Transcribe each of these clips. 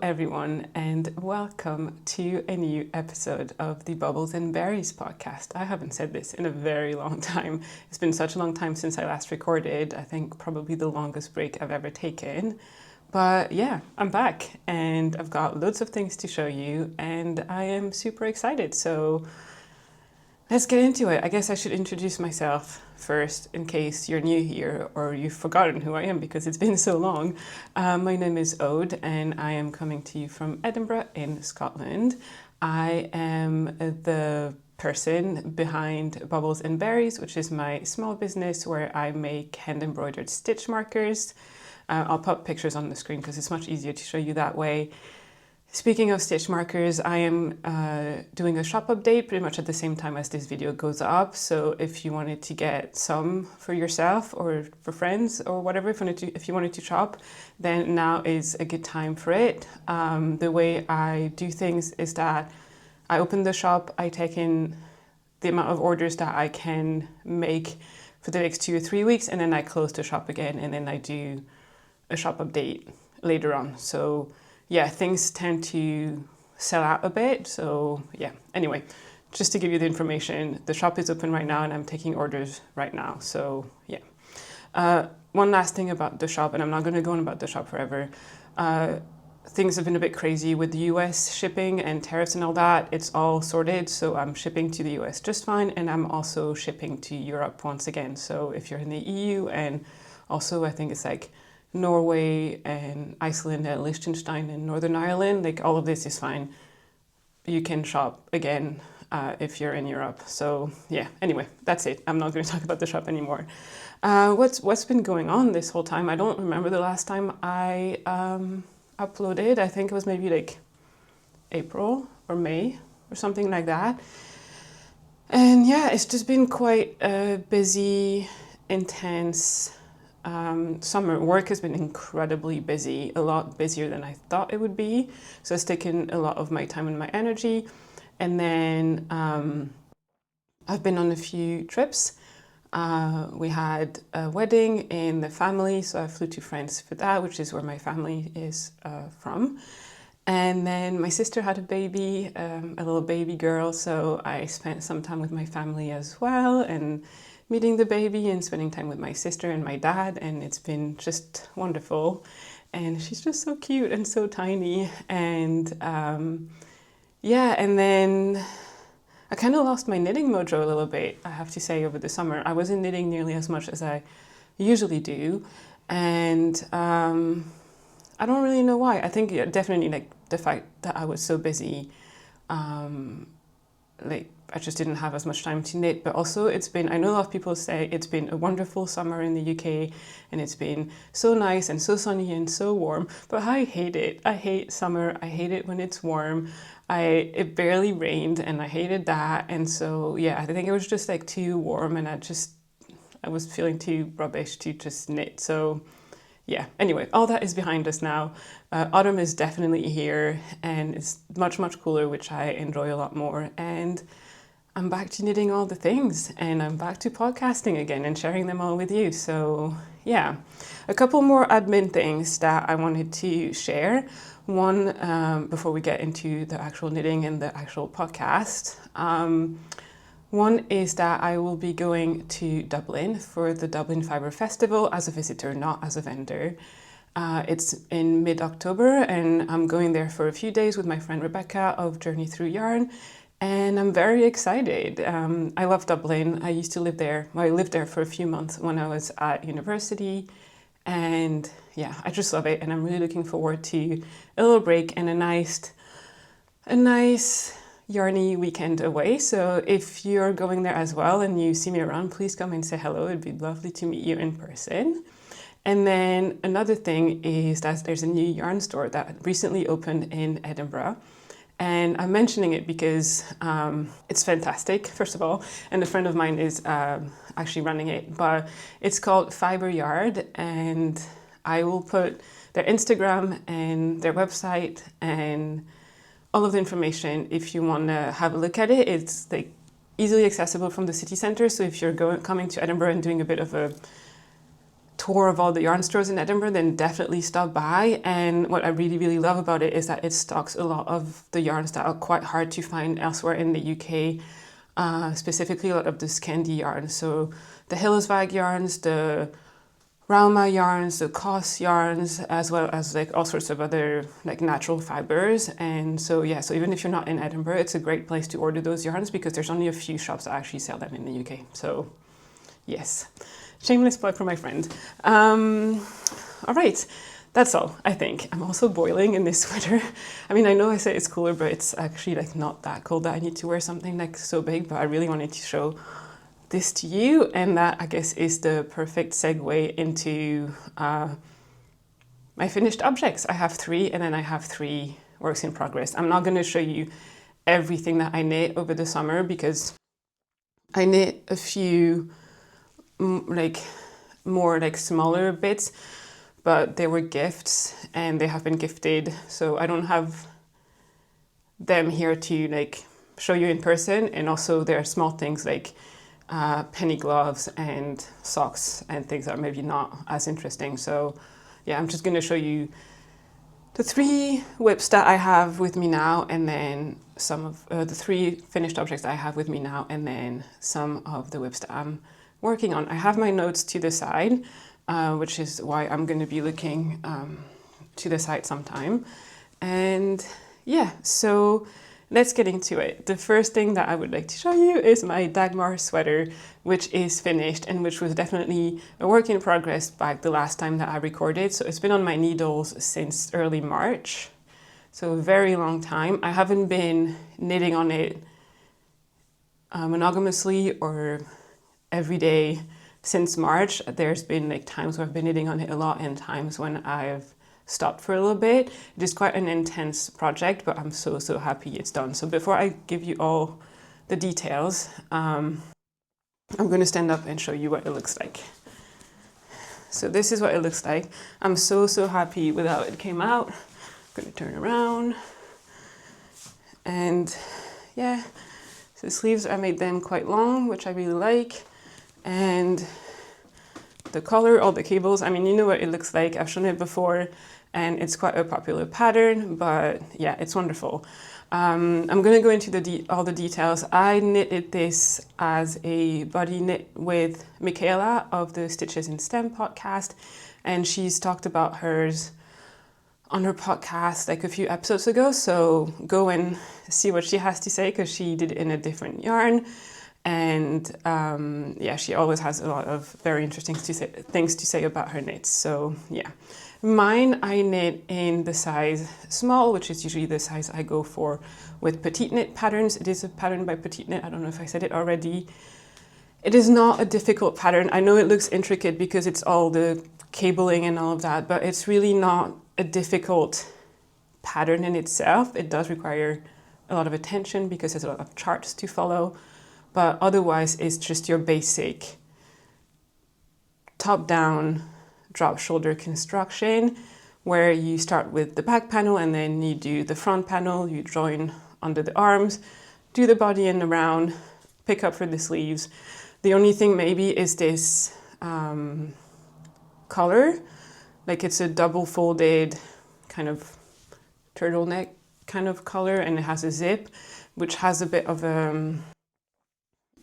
everyone, and welcome to a new episode of the Bubbles and Berries podcast. I haven't said this in a very long time. It's been such a long time since I last recorded. I think probably the longest break I've ever taken. But yeah, I'm back and I've got loads of things to show you and I am super excited. So let's get into it. I guess I should introduce myself first in case you're new here or you've forgotten who I am because it's been so long. My name is Ode and I am coming to you from Edinburgh in Scotland. I am the person behind Bubbles and Berries, which is my small business where I make hand embroidered stitch markers. I'll put pictures on the screen because it's much easier to show you that way. Speaking of stitch markers, I am doing a shop update pretty much at the same time as this video goes up. So if you wanted to get some for yourself or for friends or whatever, if you wanted to shop, then now is a good time for it. The way I do things is that I open the shop, I take in the amount of orders that I can make for the next 2 or 3 weeks, and then I close the shop again, and then I do a shop update later on. So yeah, things tend to sell out a bit. So yeah, anyway, just to give you the information, the shop is open right now and I'm taking orders right now. So yeah. One last thing about the shop, and I'm not going to go on about the shop forever. Things have been a bit crazy with the US shipping and tariffs and all that. It's all sorted. So I'm shipping to the US just fine. And I'm also shipping to Europe once again. So if you're in the EU, and also I think it's like Norway and Iceland and Liechtenstein and Northern Ireland, like all of this is fine. You can shop again if you're in Europe. So yeah, anyway, that's it. I'm not going to talk about the shop anymore. What's been going on this whole time? I don't remember the last time I uploaded. I think it was maybe like April or May or something like that. And yeah, it's just been quite a busy, intense summer. Work has been incredibly busy, a lot busier than I thought it would be. So it's taken a lot of my time and my energy. And then I've been on a few trips. We had a wedding in the family, so I flew to France for that, which is where my family is from. And then my sister had a baby, a little baby girl, so I spent some time with my family as well, and meeting the baby and spending time with my sister and my dad, and it's been just wonderful. And she's just so cute and so tiny. And yeah, and then I kind of lost my knitting mojo a little bit, I have to say, over the summer. I wasn't knitting nearly as much as I usually do. And I don't really know why. I think definitely like the fact that I was so busy, like I just didn't have as much time to knit, but also it's been, I know a lot of people say it's been a wonderful summer in the UK and it's been so nice and so sunny and so warm, but I hate it. I hate summer. I hate it when it's warm. It barely rained and I hated that. And so, yeah, I think it was just like too warm and I was feeling too rubbish to just knit. So yeah, anyway, all that is behind us now. Autumn is definitely here and it's much, much cooler, which I enjoy a lot more. And I'm back to knitting all the things and I'm back to podcasting again and sharing them all with you. So yeah, a couple more admin things that I wanted to share. One, before we get into the actual knitting and the actual podcast. One is that I will be going to Dublin for the Dublin Fibre Festival as a visitor, not as a vendor. It's in mid-October and I'm going there for a few days with my friend Rebecca of Journey Through Yarn. And I'm very excited. I love Dublin. I used to live there. Well, I lived there for a few months when I was at university. And yeah, I just love it. And I'm really looking forward to a little break and a nice yarny weekend away. So if you're going there as well and you see me around, please come and say hello. It'd be lovely to meet you in person. And then another thing is that there's a new yarn store that recently opened in Edinburgh. And I'm mentioning it because it's fantastic, first of all, and a friend of mine is actually running it, but it's called Fiber Yard, and I will put their Instagram and their website and all of the information if you want to have a look at it. It's like easily accessible from the city centre, so if you're coming to Edinburgh and doing a bit of a tour of all the yarn stores in Edinburgh, then definitely stop by. And what I really, really love about it is that it stocks a lot of the yarns that are quite hard to find elsewhere in the UK, specifically a lot of the Scandi yarns. So the Hillesvag yarns, the Rauma yarns, the Kos yarns, as well as like all sorts of other like natural fibers. And so yeah, so even if you're not in Edinburgh, it's a great place to order those yarns because there's only a few shops that actually sell them in the UK. So yes, shameless plug for my friend. All right, that's all, I think. I'm also boiling in this sweater. I mean, I know I say it's cooler, but it's actually like not that cold that I need to wear something like so big, but I really wanted to show this to you, and that I guess is the perfect segue into my finished objects. I have 3, and then I have 3 works in progress. I'm not going to show you everything that I knit over the summer because I knit a few more smaller bits, but they were gifts and they have been gifted, so I don't have them here to like show you in person. And also there are small things like penny gloves and socks and things that are maybe not as interesting. So yeah, I'm just going to show you the 3 whips that I have with me now, and then some of the 3 finished objects that I have with me now, and then some of the whips that I'm working on. I have my notes to the side, which is why I'm going to be looking to the side sometime. And yeah, so let's get into it. The first thing that I would like to show you is my Dagmar sweater, which is finished and which was definitely a work in progress back the last time that I recorded. So it's been on my needles since early March, so a very long time. I haven't been knitting on it monogamously or every day since March. There's been like times where I've been knitting on it a lot and times when I've stopped for a little bit. It is quite an intense project, but I'm so happy it's done. So before I give you all the details, I'm going to stand up and show you what it looks like. So this is what it looks like. I'm so happy with how it came out. I'm going to turn around. And yeah, so the sleeves, I made them quite long, which I really like. And the color, all the cables, I mean, you know what it looks like. I've shown it before and it's quite a popular pattern, but yeah, it's wonderful. I'm going to go into all the details. I knitted this as a body knit with Michaela of the Stitches in STEM podcast, and she's talked about hers on her podcast like a few episodes ago, so go and see what she has to say because she did it in a different yarn. And yeah, she always has a lot of very interesting things to say about her knits. So yeah, mine I knit in the size small, which is usually the size I go for with Petite knit patterns. It is a pattern by Petite knit. I don't know if I said it already. It is not a difficult pattern. I know it looks intricate because it's all the cabling and all of that, but it's really not a difficult pattern in itself. It does require a lot of attention because there's a lot of charts to follow. But otherwise, it's just your basic top-down drop shoulder construction where you start with the back panel and then you do the front panel, you join under the arms, do the body and around, pick up for the sleeves. The only thing maybe is this collar, like it's a double folded kind of turtleneck kind of color, and it has a zip, which has a bit of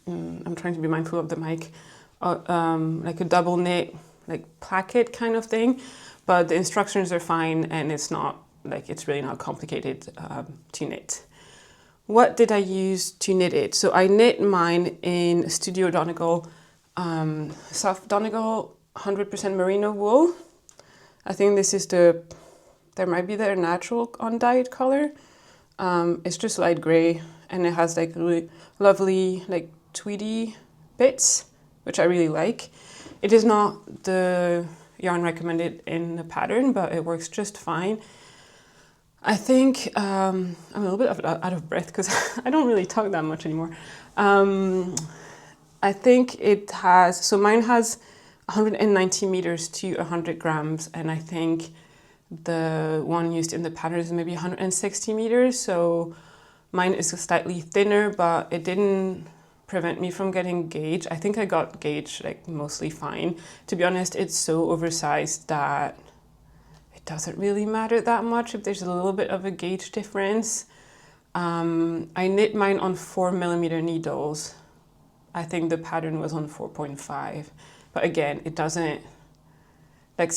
I'm trying to be mindful of the mic, like a double knit, like placket kind of thing, but the instructions are fine and it's really not complicated to knit. What did I use to knit it? So I knit mine in Studio Donegal, soft Donegal, 100% merino wool. I think this is there might be their natural undyed color. It's just light gray and it has like really lovely like tweedy bits, which I really like. It is not the yarn recommended in the pattern, but it works just fine. I think I'm a little bit out of breath because I don't really talk that much anymore. I think it has, so mine has 190 meters to 100 grams, and I think the one used in the pattern is maybe 160 meters, so mine is slightly thinner, but it didn't prevent me from getting gauge. I think I got gauge like mostly fine. To be honest, it's so oversized that it doesn't really matter that much if there's a little bit of a gauge difference. I knit mine on 4mm needles. I think the pattern was on 4.5, but again, it doesn't, like,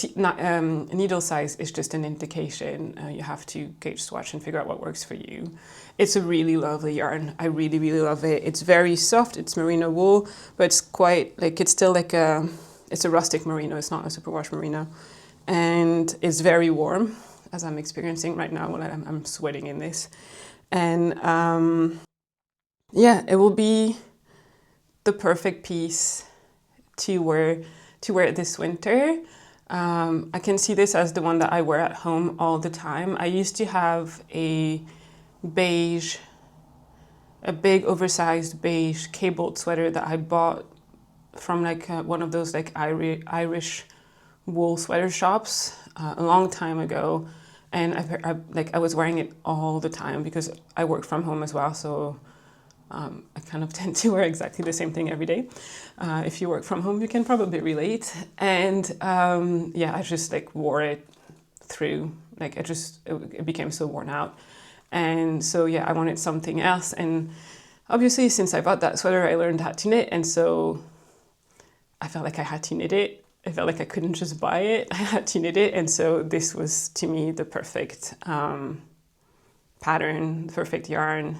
needle size is just an indication. You have to gauge swatch and figure out what works for you. It's a really lovely yarn. I really, really love it. It's very soft. It's merino wool, but it's quite, like, it's still like it's a rustic merino. It's not a superwash merino. And it's very warm, as I'm experiencing right now when I'm sweating in this. And yeah, it will be the perfect piece to wear this winter. I can see this as the one that I wear at home all the time. I used to have a big oversized beige cabled sweater that I bought from like one of those like Irish wool sweater shops a long time ago. And I was wearing it all the time because I work from home as well, so I kind of tend to wear exactly the same thing every day. If you work from home, you can probably relate. And yeah, I just like wore it through, like it became so worn out. And so yeah, I wanted something else. And obviously since I bought that sweater, I learned how to knit. And so I felt like I had to knit it. I felt like I couldn't just buy it. I had to knit it. And so this was, to me, the perfect pattern, the perfect yarn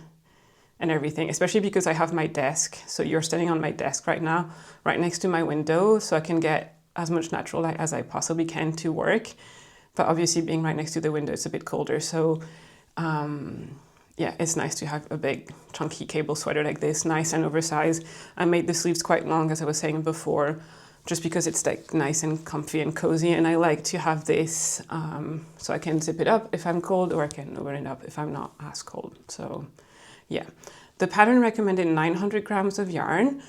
and everything, especially because I have my desk. So you're standing on my desk right now, right next to my window, so I can get as much natural light as I possibly can to work. But obviously being right next to the window, it's a bit colder. So yeah, it's nice to have a big chunky cable sweater like this, nice and oversized. I made the sleeves quite long, as I was saying before, just because it's like nice and comfy and cozy, and I like to have this so I can zip it up if I'm cold, or I can open it up if I'm not as cold. So yeah, the pattern recommended 900 grams of yarn.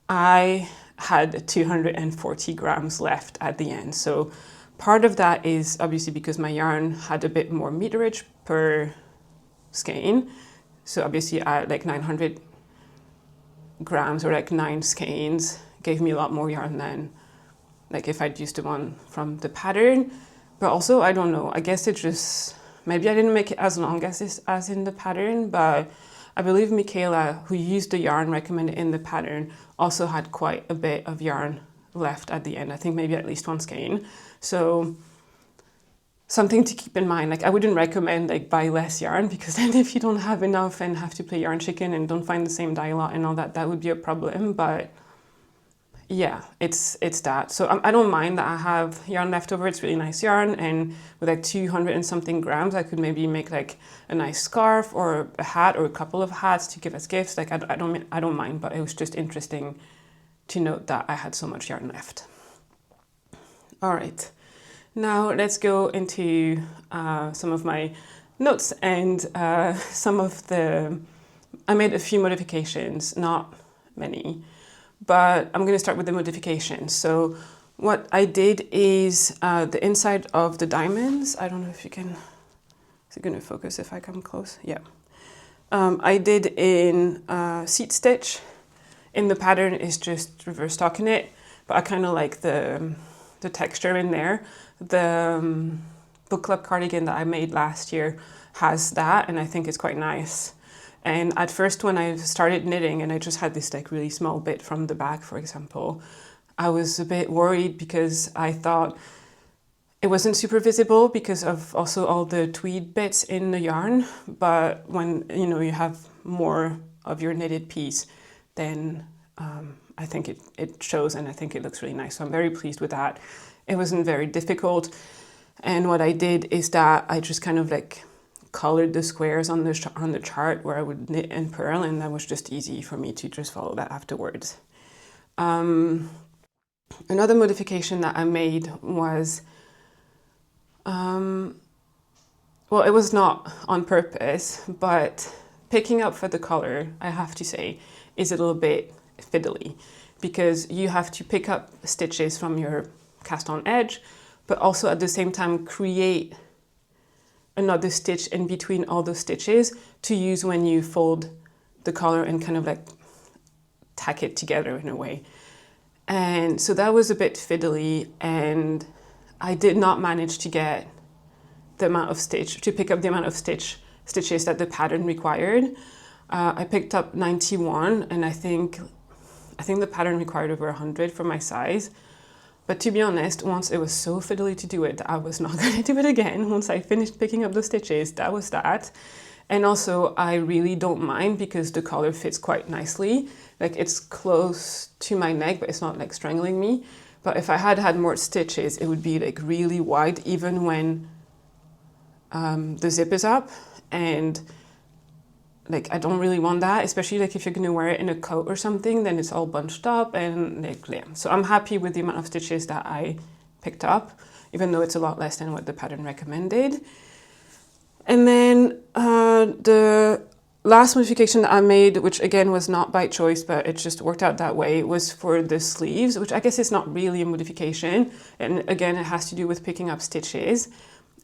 I had 240 grams left at the end. So part of that is obviously because my yarn had a bit more meterage per skein. So obviously like 900 grams or like 9 skeins gave me a lot more yarn than like if I'd used the one from the pattern. But also, I don't know, I guess it just, maybe I didn't make it as long as in the pattern, but I believe Michaela, who used the yarn recommended in the pattern, also had quite a bit of yarn left at the end. I think maybe at least 1 skein. So something to keep in mind. Like, I wouldn't recommend like buy less yarn, because then if you don't have enough and have to play yarn chicken and don't find the same dye lot and all that, that would be a problem. But yeah, it's that. So I don't mind that I have yarn left over. It's really nice yarn, and with like 200 and something grams, I could maybe make like a nice scarf or a hat or a couple of hats to give as gifts. Like, I don't mind, but it was just interesting to note that I had so much yarn left. All right, now let's go into some of my notes and some of the, I made a few modifications, not many. But I'm going to start with the modifications. So what I did is the inside of the diamonds. I don't know if you can, is it going to focus if I come close? Yeah. I did in seat stitch. In the pattern is just reverse stockinette, but I kind of like the texture in there. The book club cardigan that I made last year has that, and I think it's quite nice. And at first, when I started knitting and I just had this like really small bit from the back, for example, I was a bit worried because I thought it wasn't super visible because of also all the tweed bits in the yarn. But when you have more of your knitted piece, then I think it shows, and I think it looks really nice. So I'm very pleased with that. It wasn't very difficult. And what I did is that I just kind of like colored the squares on the chart where I would knit and purl, and that was just easy for me to just follow that afterwards. Another modification that I made was, well, it was not on purpose, but picking up for the color, I have to say, is a little bit fiddly, because you have to pick up stitches from your cast on edge, but also at the same time create another stitch in between all those stitches to use when you fold the collar and kind of like tack it together in a way. And so that was a bit fiddly, and I did not manage to get the amount of pick up the amount of stitches that the pattern required. I picked up 91, and I think the pattern required over 100 for my size. But to be honest, once it was so fiddly to do it, I was not going to do it again. Once I finished picking up the stitches, that was that. And also, I really don't mind because the collar fits quite nicely. Like, it's close to my neck, but it's not like strangling me. But if I had had more stitches, it would be like really wide, even when the zip is up. And like, I don't really want that, especially like if you're gonna wear it in a coat or something, then it's all bunched up and like, yeah. So I'm happy with the amount of stitches that I picked up, even though it's a lot less than what the pattern recommended. And then the last modification that I made, which again was not by choice, but it just worked out that way, was for the sleeves, which I guess is not really a modification. And again, it has to do with picking up stitches.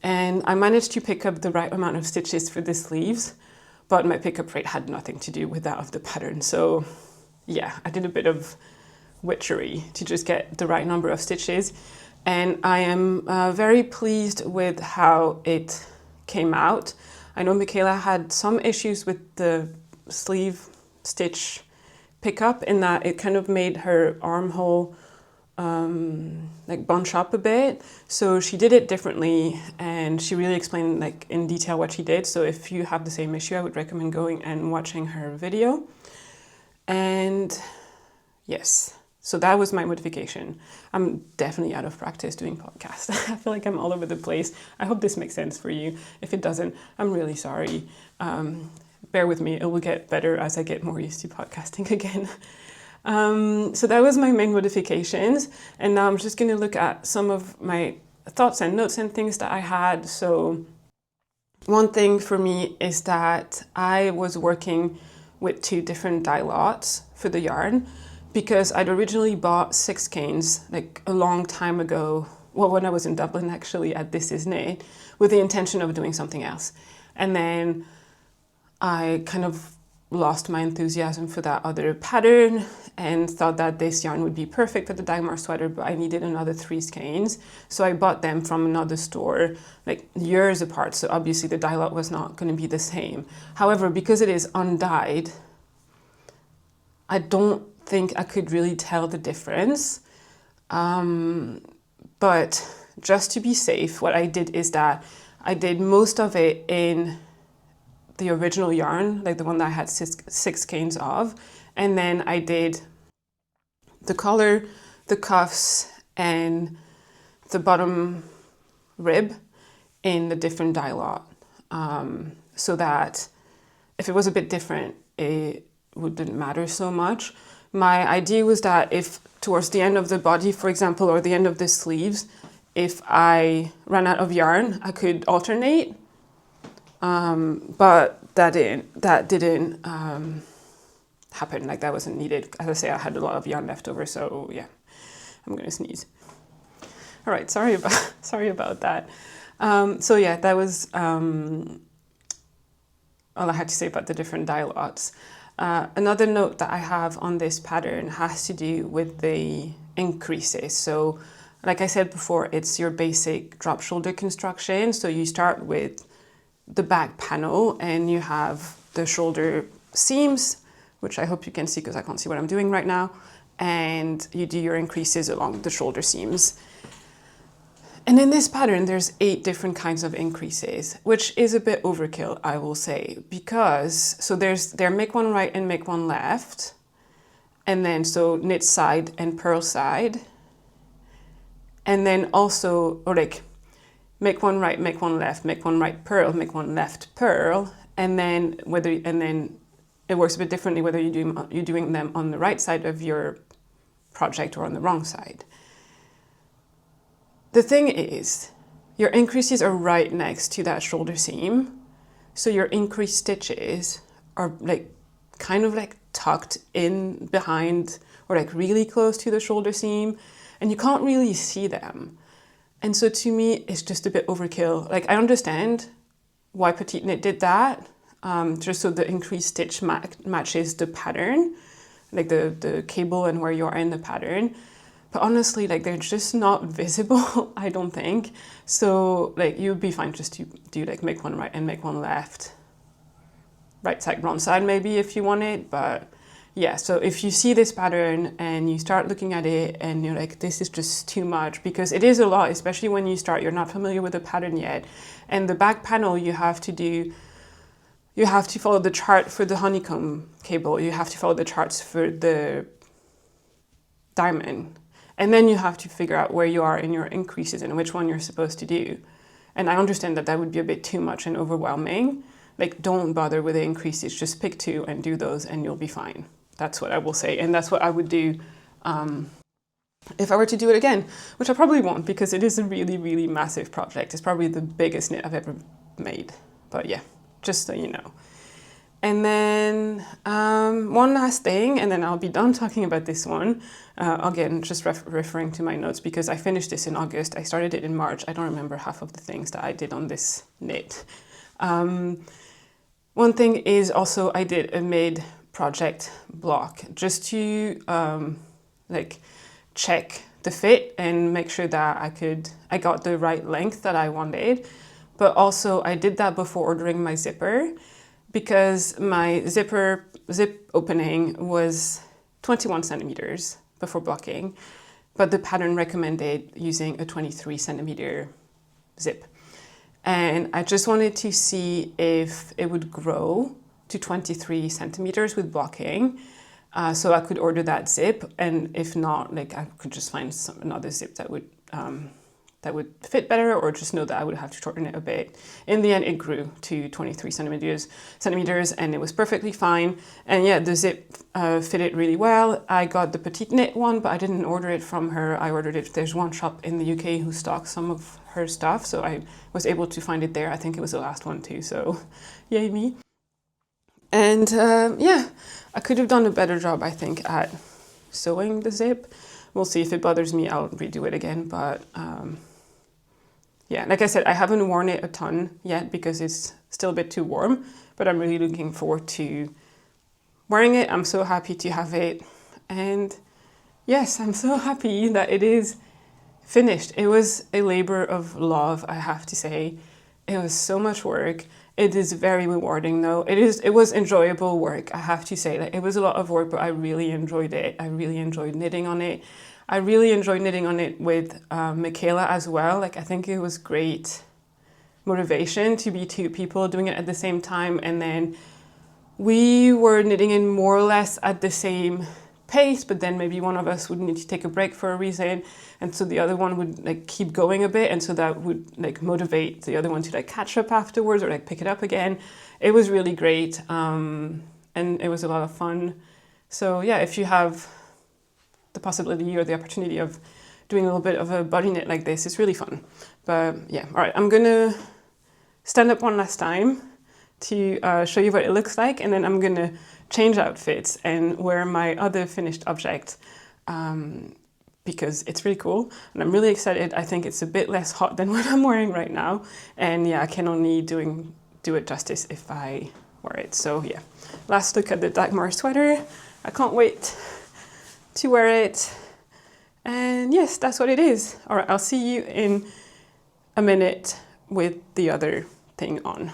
And I managed to pick up the right amount of stitches for the sleeves, but my pickup rate had nothing to do with that of the pattern. So yeah, I did a bit of witchery to just get the right number of stitches. And I am very pleased with how it came out. I know Michaela had some issues with the sleeve stitch pickup in that it kind of made her armhole like bunch up a bit. So she did it differently, and she really explained like in detail what she did. So if you have the same issue, I would recommend going and watching her video. And yes, so that was my modification. I'm definitely out of practice doing podcasts. I feel like I'm all over the place. I hope this makes sense for you. If it doesn't, I'm really sorry. Bear with me, it will get better as I get more used to podcasting again. So that was my main modifications, and now I'm just going to look at some of my thoughts and notes and things that I had. So one thing for me is that I was working with 2 different dye lots for the yarn, because I'd originally bought 6 skeins like a long time ago, well, when I was in Dublin actually at This Is Knit, with the intention of doing something else. And then I kind of lost my enthusiasm for that other pattern and thought that this yarn would be perfect for the Dagmar sweater, but I needed another 3 skeins. So I bought them from another store like years apart. So obviously the dye lot was not going to be the same. However, because it is undyed, I don't think I could really tell the difference. But just to be safe, what I did is that I did most of it in the original yarn, like the one that I had 6 skeins of, and then I did the collar, the cuffs, and the bottom rib in the different dye lot, so that if it was a bit different, it wouldn't matter so much. My idea was that if towards the end of the body, for example, or the end of the sleeves, if I ran out of yarn, I could alternate. But that didn't happen. Like, that wasn't needed. As I say, I had a lot of yarn left over, so yeah, I'm gonna sneeze. All right, sorry about that. So yeah, that was all I had to say about the different dye lots. Another note that I have on this pattern has to do with the increases. So like I said before, it's your basic drop shoulder construction. So you start with the back panel and you have the shoulder seams, which I hope you can see because I can't see what I'm doing right now. And you do your increases along the shoulder seams. And in this pattern, there's 8 different kinds of increases, which is a bit overkill, I will say, because, so there make one right and make one left. And then, so knit side and purl side. And then also, or like, make one right, make one left, make one right purl, make one left purl. And then it works a bit differently whether you're doing them on the right side of your project or on the wrong side. The thing is, your increases are right next to that shoulder seam. So your increased stitches are like kind of like tucked in behind or like really close to the shoulder seam, and you can't really see them. And so to me, it's just a bit overkill. Like, I understand why Petite Knit did that, just so the increased stitch matches the pattern. like the cable and where you are in the pattern. But honestly, like they're just not visible, I don't think. So like you'd be fine just to do like make one right and make one left. Right side, wrong side maybe if you want it, but yeah, so if you see this pattern and you start looking at it and you're like, this is just too much, because it is a lot, especially when you start, you're not familiar with the pattern yet. And the back panel you have to follow the chart for the honeycomb cable, you have to follow the charts for the diamond. And then you have to figure out where you are in your increases and which one you're supposed to do. And I understand that that would be a bit too much and overwhelming. Like, don't bother with the increases, just pick 2 and do those and you'll be fine. That's what I will say. And that's what I would do if I were to do it again, which I probably won't, because it is a really, really massive project. It's probably the biggest knit I've ever made. But yeah, just so you know. And then one last thing, and then I'll be done talking about this one. Again, just referring to my notes, because I finished this in August. I started it in March. I don't remember half of the things that I did on this knit. One thing is also I did a mid-project block just to like check the fit and make sure that I got the right length that I wanted. But also I did that before ordering my zipper, because my zip opening was 21 centimeters before blocking, but the pattern recommended using a 23 centimeter zip. And I just wanted to see if it would grow to 23 centimeters with blocking, so I could order that zip. And if not, like I could just find another zip that would fit better, or just know that I would have to shorten it a bit. In the end, it grew to 23 centimeters, and it was perfectly fine. And yeah, the zip fitted really well. I got the Petite knit one, but I didn't order it from her. I ordered it. There's one shop in the UK who stocks some of her stuff, so I was able to find it there. I think it was the last one too, so yay me. And yeah, I could have done a better job, I think, at sewing the zip. We'll see. If it bothers me, I'll redo it again, but yeah, like I said, I haven't worn it a ton yet because it's still a bit too warm, but I'm really looking forward to wearing it. I'm so happy to have it. And yes, I'm so happy that it is finished. It was a labor of love, I have to say. It was so much work. It is very rewarding though. It was enjoyable work, I have to say. Like, it was a lot of work, but I really enjoyed it. I really enjoyed knitting on it. I really enjoyed knitting on it with Michaela as well. Like, I think it was great motivation to be 2 people doing it at the same time. And then we were knitting in more or less at the same pace, but then maybe one of us would need to take a break for a reason. And so the other one would like keep going a bit. And so that would like motivate the other one to like catch up afterwards or like pick it up again. It was really great. And it was a lot of fun. So yeah, if you have the possibility or the opportunity of doing a little bit of a body knit like this, it's really fun. But yeah, all right, I'm gonna stand up one last time to show you what it looks like, and then I'm gonna change outfits and wear my other finished object because it's really cool and I'm really excited. I think it's a bit less hot than what I'm wearing right now, and yeah, I can only do it justice if I wear it. So yeah, last look at the Dagmar sweater. I can't wait to wear it. And yes, that's what it is. All right, I'll see you in a minute with the other thing on.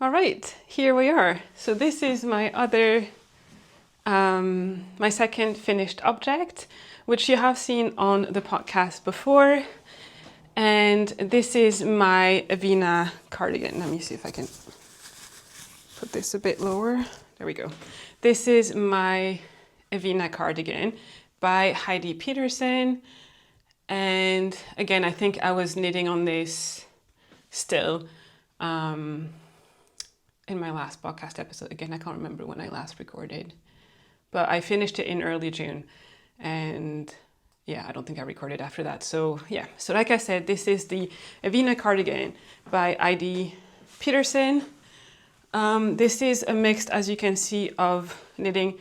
All right, here we are. So this is my other, my second finished object, which you have seen on the podcast before. And this is my Evina cardigan. Let me see if I can put this a bit lower. There we go. This is my Evina cardigan by Heidi Petersen. And again, I think I was knitting on this still in my last podcast episode. Again, I can't remember when I last recorded, but I finished it in early June. And yeah, I don't think I recorded after that. So yeah, so like I said, this is the Evina cardigan by Heidi Petersen. This is a mix, as you can see, of knitting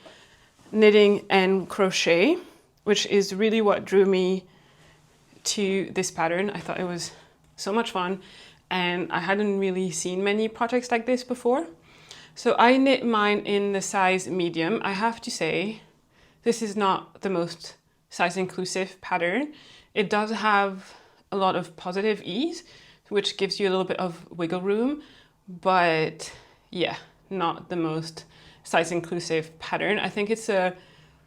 and crochet, which is really what drew me to this pattern. I thought it was so much fun, and I hadn't really seen many projects like this before. So I knit mine in the size medium. I have to say, this is not the most size inclusive pattern. It does have a lot of positive ease, which gives you a little bit of wiggle room, but yeah, not the most size inclusive pattern. I think it's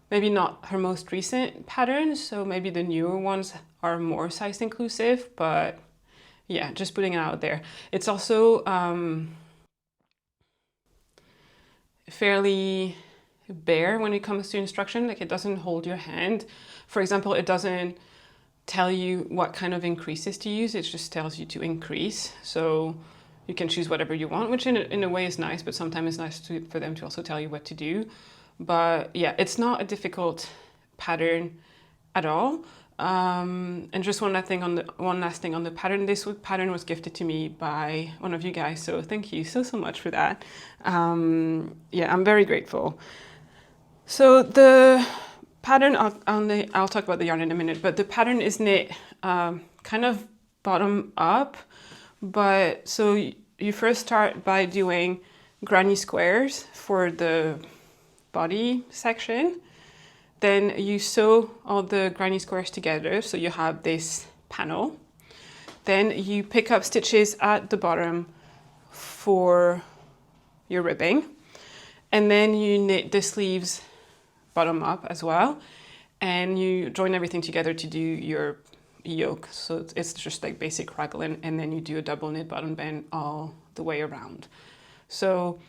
maybe not her most recent pattern, so maybe the newer ones are more size inclusive, but yeah, just putting it out there. It's also fairly bare when it comes to instruction. Like, it doesn't hold your hand. For example, it doesn't tell you what kind of increases to use. It just tells you to increase. So you can choose whatever you want, which in a way is nice, but sometimes it's nice for them to also tell you what to do. But yeah, it's not a difficult pattern at all. And just one last thing on the pattern. This pattern was gifted to me by one of you guys, so thank you so much for that. Yeah, I'm very grateful. So the pattern, I'll talk about the yarn in a minute, but the pattern is knit kind of bottom up. But so you first start by doing granny squares for the body section. Then you sew all the granny squares together, so you have this panel. Then you pick up stitches at the bottom for your ribbing. And then you knit the sleeves bottom up as well. And you join everything together to do your yoke. So it's just like basic raglan, and then you do a double knit bottom band all the way around. So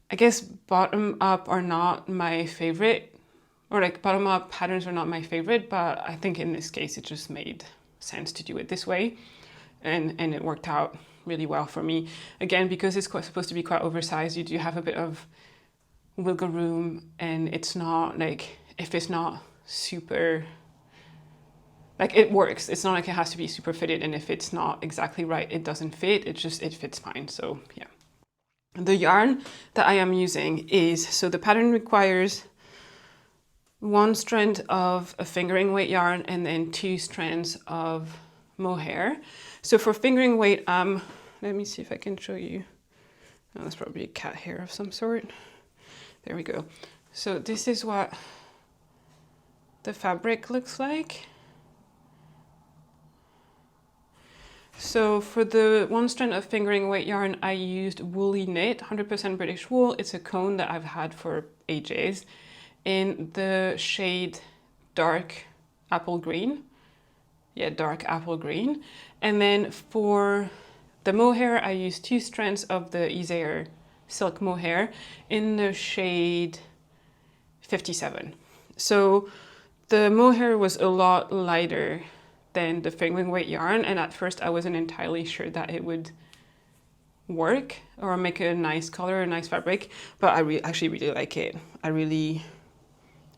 I guess bottom up are not my favorite, or like bottom up patterns are not my favorite, but I think in this case it just made sense to do it this way, and it worked out really well for me. Again, because it's supposed to be quite oversized, you do have a bit of wiggle room, and it's not like, if it's not super, like, it works. It's not like it has to be super fitted, and if it's not exactly right, it doesn't fit. It fits fine. So yeah. The yarn that I am using is, so the pattern requires 1 strand of a fingering weight yarn and then 2 strands of mohair. So for fingering weight, let me see if I can show you. Oh, that's probably a cat hair of some sort. There we go. So this is what the fabric looks like. So for the 1 strand of fingering weight yarn, I used woolly knit, 100% British wool. It's a cone that I've had for ages, in the shade dark apple green. Yeah, dark apple green. And then for the mohair, I used 2 strands of the Easier silk mohair in the shade 57. So the mohair was a lot lighter than the fingering weight yarn, and at first I wasn't entirely sure that it would work or make a nice color, a nice fabric, but I actually really like it. I really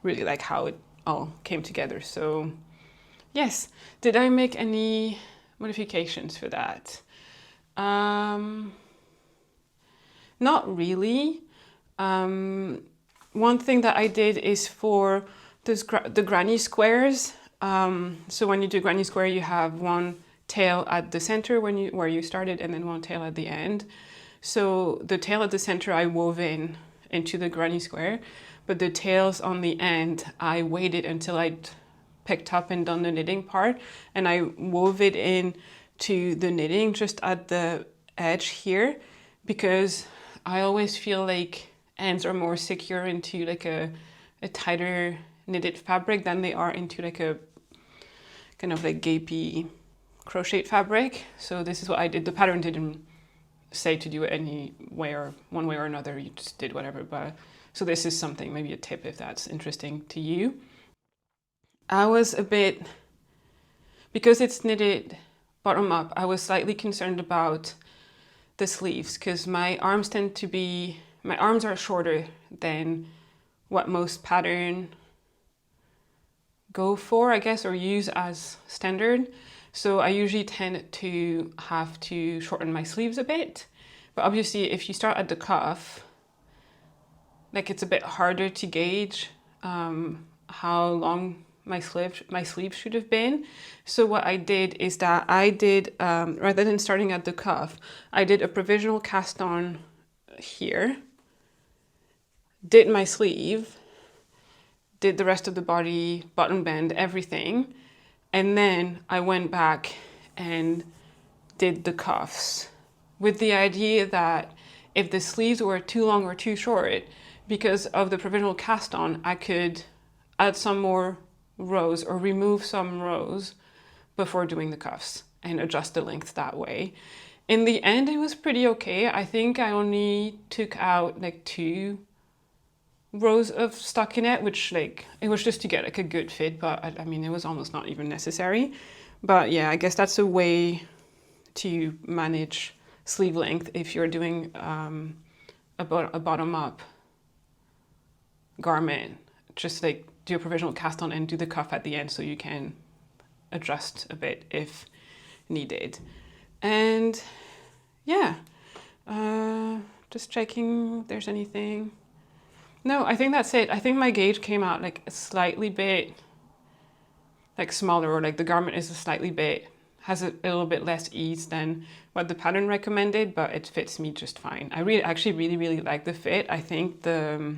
like how it all came together. So yes, did I make any modifications for that? Not really. One thing that I did is for the granny squares. So when you do granny square, you have 1 tail at the center where you started, and then 1 tail at the end. So the tail at the center I wove into the granny square, but the tails on the end I waited until I'd picked up and done the knitting part, and I wove it in to the knitting just at the edge here, because I always feel like ends are more secure into like a tighter knitted fabric than they are into like a kind of like gapey crochet fabric. So this is what I did. The pattern didn't say to do it any way or one way or another, you just did whatever. But so this is something, maybe a tip if that's interesting to you. I was a bit, because it's knitted bottom up, I was slightly concerned about the sleeves, because my arms are shorter than what most pattern go for, I guess, or use as standard. So I usually tend to have to shorten my sleeves a bit. But obviously if you start at the cuff, like, it's a bit harder to gauge how long my sleeve should have been. So what I did is that I did, rather than starting at the cuff, I did a provisional cast on here, did my sleeve, did the rest of the body, button band, everything. And then I went back and did the cuffs with the idea that if the sleeves were too long or too short, because of the provisional cast on, I could add some more rows or remove some rows before doing the cuffs and adjust the length that way. In the end, it was pretty okay. I think I only took out like 2 rows of stockinette, which like, it was just to get like a good fit, but I mean, it was almost not even necessary. But yeah, I guess that's a way to manage sleeve length if you're doing a bottom-up garment. Just like do a provisional cast on and do the cuff at the end so you can adjust a bit if needed. And yeah, just checking if there's anything. No, I think that's it. I think my gauge came out like a slightly bit like smaller, or like the garment is a slightly bit, has a little bit less ease than what the pattern recommended, but it fits me just fine. I actually really like the fit. I think the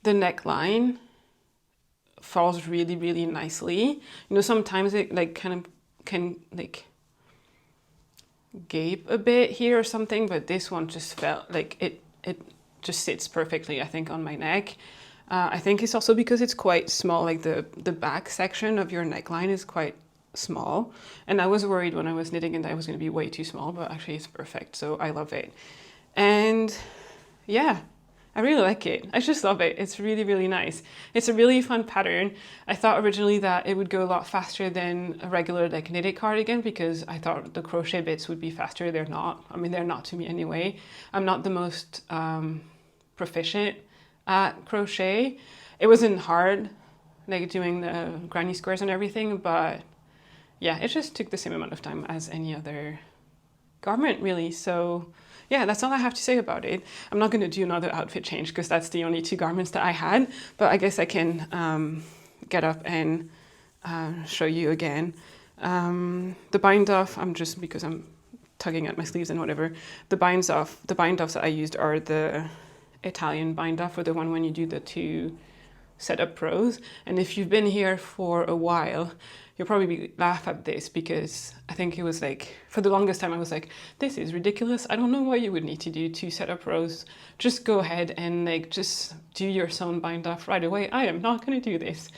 neckline falls really nicely. You know, sometimes it like kind of can like gape a bit here or something, but this one just felt like it just sits perfectly, I think, on my neck. I think it's also because it's quite small, like the back section of your neckline is quite small. And I was worried when I was knitting it that it was going to be way too small, but actually it's perfect. So I love it. And yeah, I really like it. I just love it. It's really nice. It's a really fun pattern. I thought originally that it would go a lot faster than a regular like knitted cardigan, because I thought the crochet bits would be faster. They're not. I mean, they're not to me anyway. I'm not the most proficient at crochet. It wasn't hard, like doing the granny squares and everything, but yeah, it just took the same amount of time as any other garment, really. So yeah, that's all I have to say about it. I'm not going to do another outfit change because that's the only 2 garments that I had, but I guess I can get up and show you again. The bind off, I'm just, because I'm tugging at my sleeves and whatever, the bind offs that I used are the Italian bind off, or the one when you do the 2 setup rows. And if you've been here for a while, you'll probably laugh at this, because I think it was like, for the longest time I was like, this is ridiculous. I don't know why you would need to do 2 setup rows. Just go ahead and like just do your sewn bind off right away. I am not going to do this.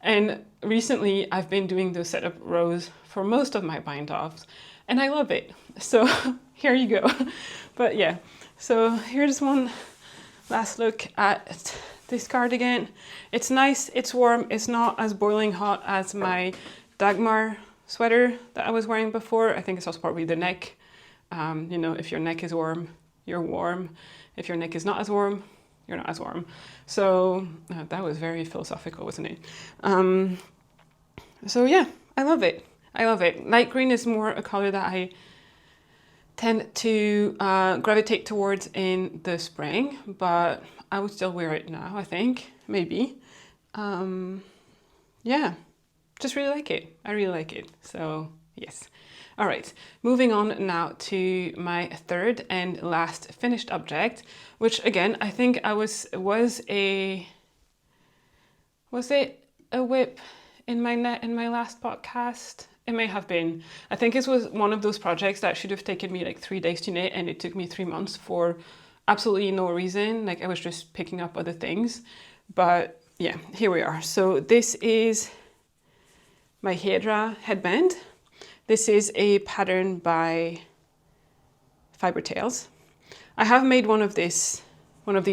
And recently I've been doing those setup rows for most of my bind offs, and I love it. So here you go. But yeah, so here's one last look at this cardigan. It's nice, it's warm, it's not as boiling hot as my Dagmar sweater that I was wearing before. I think it's also probably the neck. You know, if your neck is warm, you're warm. If your neck is not as warm, you're not as warm. So that was very philosophical, wasn't it? So yeah, I love it. I love it. Light green is more a color that I tend to gravitate towards in the spring, but I would still wear it now, I think, maybe. Yeah, just really like it. I really like it. So yes. All right, moving on now to my 3rd and last finished object, which again, I think was it a whip in my last podcast? It may have been. I think it was one of those projects that should have taken me like 3 days to knit, and it took me 3 months for absolutely no reason. Like, I was just picking up other things. But yeah, here we are. So this is my Hiedra headband. This is a pattern by Fibertales. I have made one of these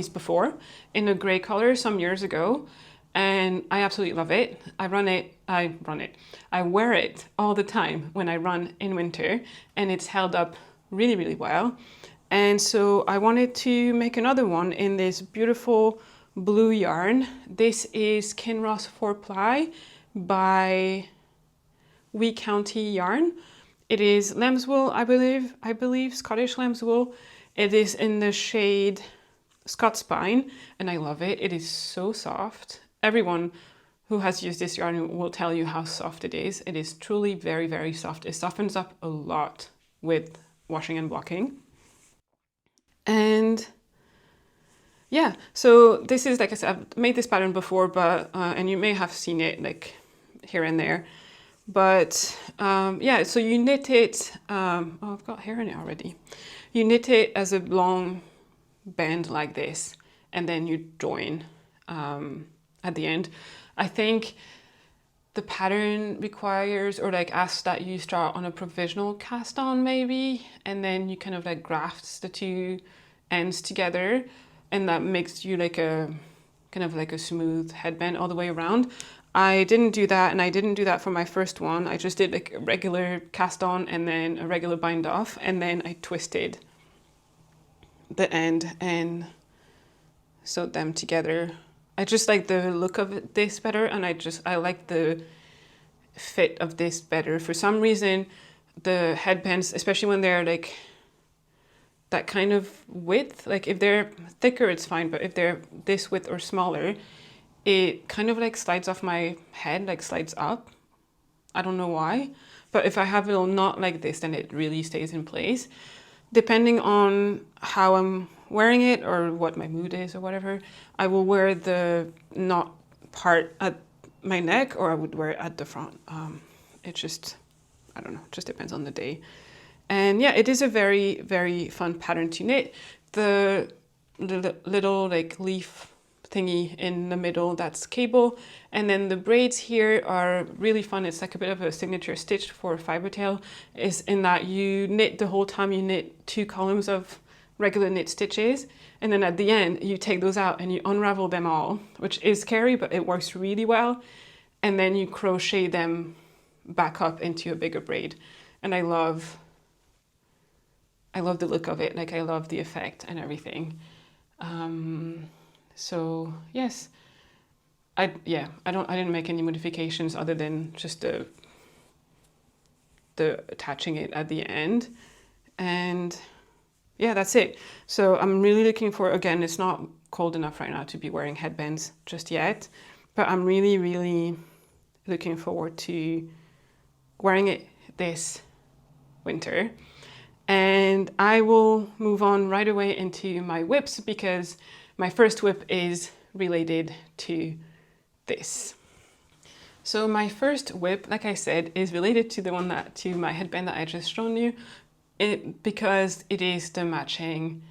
before in a gray color some years ago, and I absolutely love it. I wear it all the time when I run in winter, and it's held up really well. And so I wanted to make another one in this beautiful blue yarn. This is Kinross 4-ply by Wee County Yarn. It is lamb's wool, I believe, Scottish lamb's wool. It is in the shade Scots Pine, and I love it. It is so soft. Everyone who has used this yarn will tell you how soft it is. It is truly very soft. It softens up a lot with washing and blocking. Yeah, so this is, like I said, I've made this pattern before, but and you may have seen it like here and there. But yeah, so you knit it, oh, I've got hair in it already. You knit it as a long bend like this, and then you join at the end. I think the pattern requires or like asks that you start on a provisional cast on maybe, and then you kind of like graft the two ends together, and that makes you like a kind of like a smooth headband all the way around. I didn't do that, and I didn't do that for my first one. I just did like a regular cast on and then a regular bind off, and then I twisted the end and sewed them together. I just like the look of this better, and I like the fit of this better. For some reason, the headbands, especially when they're like that kind of width, like if they're thicker, it's fine, but if they're this width or smaller, it kind of like slides off my head, like slides up. I don't know why, but if I have it not like this, then it really stays in place. Depending on how I'm wearing it or what my mood is or whatever, I will wear the knot part at my neck, or I would wear it at the front. It just, I don't know, it just depends on the day. And yeah, it is a very, very fun pattern to knit. The little like leaf thingy in the middle, that's cable. And then the braids here are really fun. It's like a bit of a signature stitch for Fibertale, is in that you knit the whole time, you knit 2 columns of regular knit stitches, and then at the end you take those out and you unravel them all, which is scary, but it works really well. And then you crochet them back up into a bigger braid. And I love the look of it. Like I love the effect and everything. So yes, I didn't make any modifications other than just the attaching it at the end, and yeah, that's it. So I'm really looking for, again, it's not cold enough right now to be wearing headbands just yet, but I'm really, really looking forward to wearing it this winter. And I will move on right away into my whips, because my first whip is related to this. So my first whip, like I said, is related to to my headband that I just shown you, because it is the matching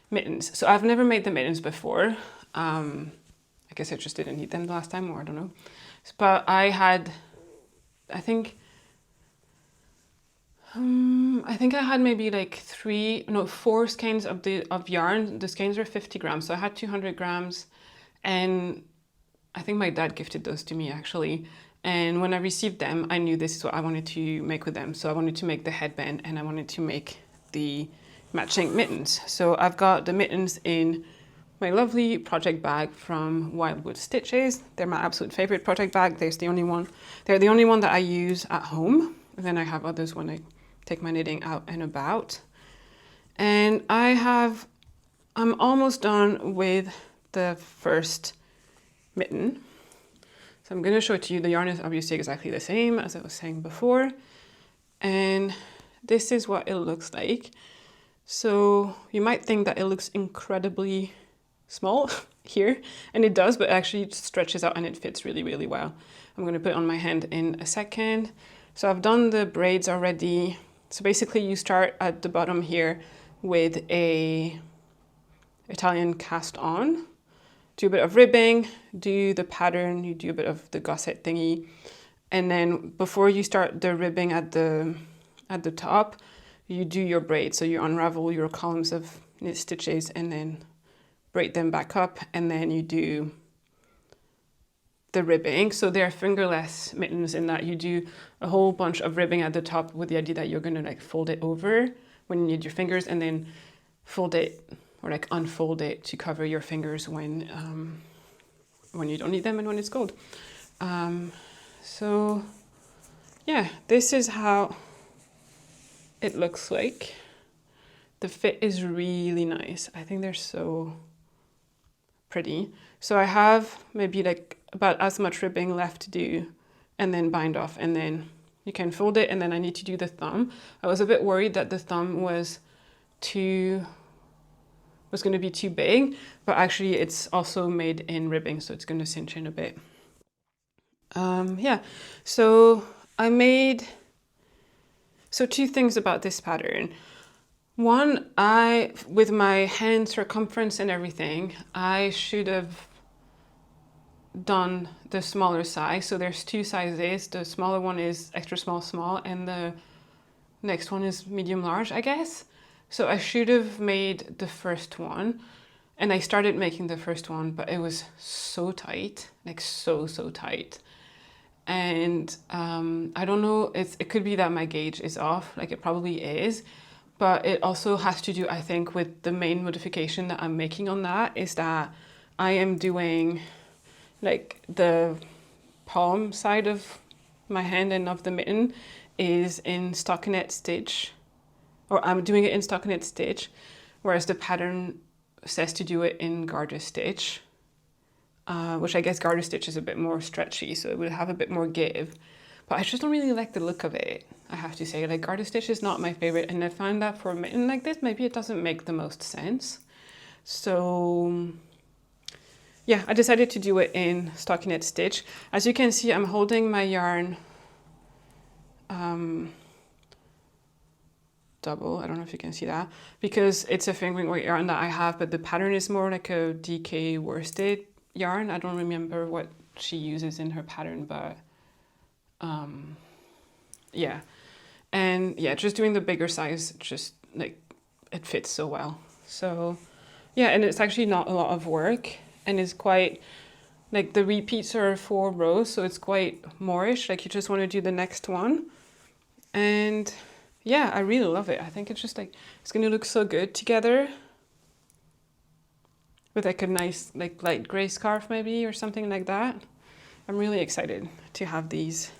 mittens. So I've never made the mittens before. I guess I just didn't need them the last time, or I don't know. But I think I had maybe like 4 skeins of yarn. The skeins were 50 grams, so I had 200 grams, and I think my dad gifted those to me actually. And when I received them, I knew this is what I wanted to make with them. So I wanted to make the headband, and I wanted to make the matching mittens. So I've got the mittens in my lovely project bag from Wildwood Stitches. They're my absolute favorite project bag. They're the only one that I use at home. And then I have others when I take my knitting out and about. And I'm almost done with the first mitten. So I'm going to show it to you. The yarn is obviously exactly the same as I was saying before. And this is what it looks like. So you might think that it looks incredibly small here, and it does, but actually it stretches out and it fits really, really well. I'm going to put it on my hand in a second. So I've done the braids already. So basically you start at the bottom here with a Italian cast on, do a bit of ribbing, do the pattern, you do a bit of the gusset thingy, and then before you start the ribbing at the top, you do your braid. So you unravel your columns of knit stitches and then braid them back up, and then you do the ribbing. So they're fingerless mittens in that you do a whole bunch of ribbing at the top with the idea that you're going to like fold it over when you need your fingers, and then fold it or like unfold it to cover your fingers when you don't need them and when it's cold. So yeah, this is how it looks like. The fit is really nice. I think they're so pretty. So I have maybe like about as much ribbing left to do, and then bind off, and then you can fold it, and then I need to do the thumb. I was a bit worried that the thumb was too was going to be too big, but actually it's also made in ribbing, so it's going to cinch in a bit. Yeah, so I made, so two things about this pattern. One, with my hand circumference and everything, I should have done the smaller size. So there's two sizes. The smaller one is extra small, and the next one is medium large, I guess. So I should have made the first one, and I started making the first one, but it was so tight, like so tight. And I don't know, it could be that my gauge is off, like it probably is, but it also has to do, I think, with the main modification that I'm making on that is that I am doing like the palm side of my hand and of the mitten is in stockinette stitch, or I'm doing it in stockinette stitch, whereas the pattern says to do it in garter stitch, which I guess garter stitch is a bit more stretchy, so it would have a bit more give. But I just don't really like the look of it, I have to say. Like, garter stitch is not my favorite, and I find that for a mitten like this, maybe it doesn't make the most sense. So yeah, I decided to do it in stockinette stitch. As you can see, I'm holding my yarn double. I don't know if you can see that, because it's a fingering weight yarn that I have, but the pattern is more like a DK worsted yarn. I don't remember what she uses in her pattern, but yeah. And yeah, just doing the bigger size, just like it fits so well. So yeah, and it's actually not a lot of work, and it's quite, like, the repeats are 4 rows, so it's quite moreish, like you just want to do the next one. And yeah, I really love it. I think it's just like, it's going to look so good together with like a nice like light gray scarf maybe, or something like that. I'm really excited to have these.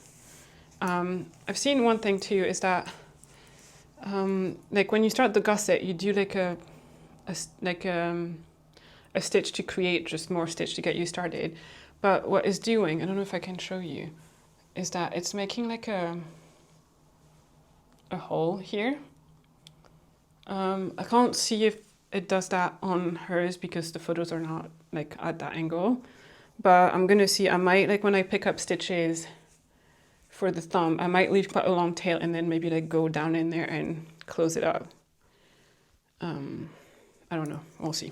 I've seen one thing too, is that like when you start the gusset, you do like a stitch to create just more stitch to get you started. But what it's doing, I don't know if I can show you, is that it's making like a hole here. I can't see if it does that on hers because the photos are not like at that angle, but I'm gonna see. I might, like, when I pick up stitches for the thumb, I might leave quite a long tail and then maybe like go down in there and close it up. I don't know, we'll see.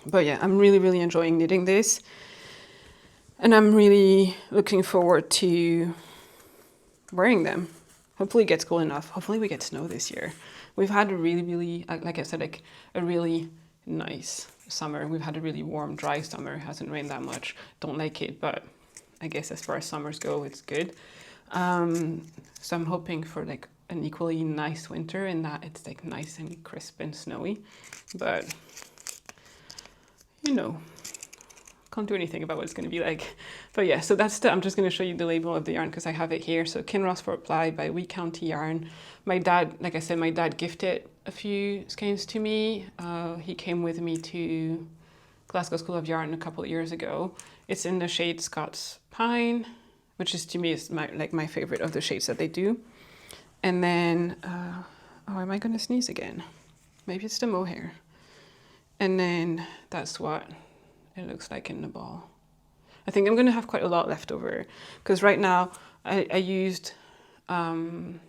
But yeah, I'm really enjoying knitting this, and I'm really looking forward to wearing them. Hopefully it gets cool enough. Hopefully we get snow this year. We've had a really, like I said, like a really nice summer. We've had a really warm, dry summer. It hasn't rained that much. Don't like it, but I guess as far as summers go, it's good. So I'm hoping for like an equally nice winter in that it's like nice and crisp and snowy. But you know, can't do anything about what it's going to be like. But yeah, so that's I'm just going to show you the label of the yarn because I have it here. So Kinross for Apply by Wee County Yarn. My dad, like I said, my dad gifted a few skeins to me. He came with me to Glasgow School of Yarn a couple of years ago. It's in the shade Scots Pine, which is, to me, is my favorite of the shades that they do. And then, oh, am I going to sneeze again? Maybe it's the mohair. And then that's what it looks like in the ball. I think I'm going to have quite a lot left over because right now I used, like,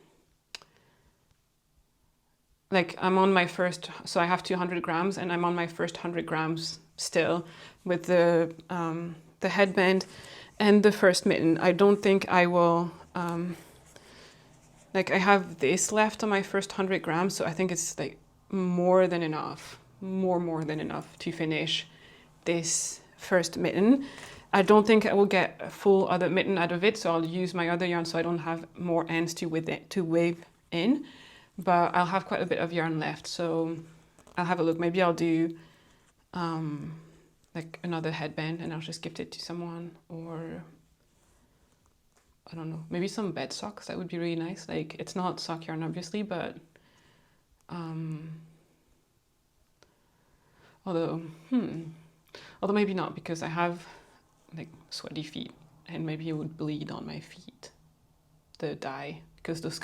I'm on my first, so I have 200 grams and I'm on my first 100 grams still with the headband and the first mitten. I don't think I will, like, I have this left on my first 100 grams, so I think it's like more than enough, more than enough to finish this first mitten. I don't think I will get a full other mitten out of it, so I'll use my other yarn so I don't have more ends to wave in, but I'll have quite a bit of yarn left, so I'll have a look. Maybe I'll do like another headband and I'll just gift it to someone, or I don't know, maybe some bed socks. That would be really nice. Like, it's not sock yarn obviously, but although maybe not, because I have like sweaty feet and maybe it would bleed on my feet, the dye, because those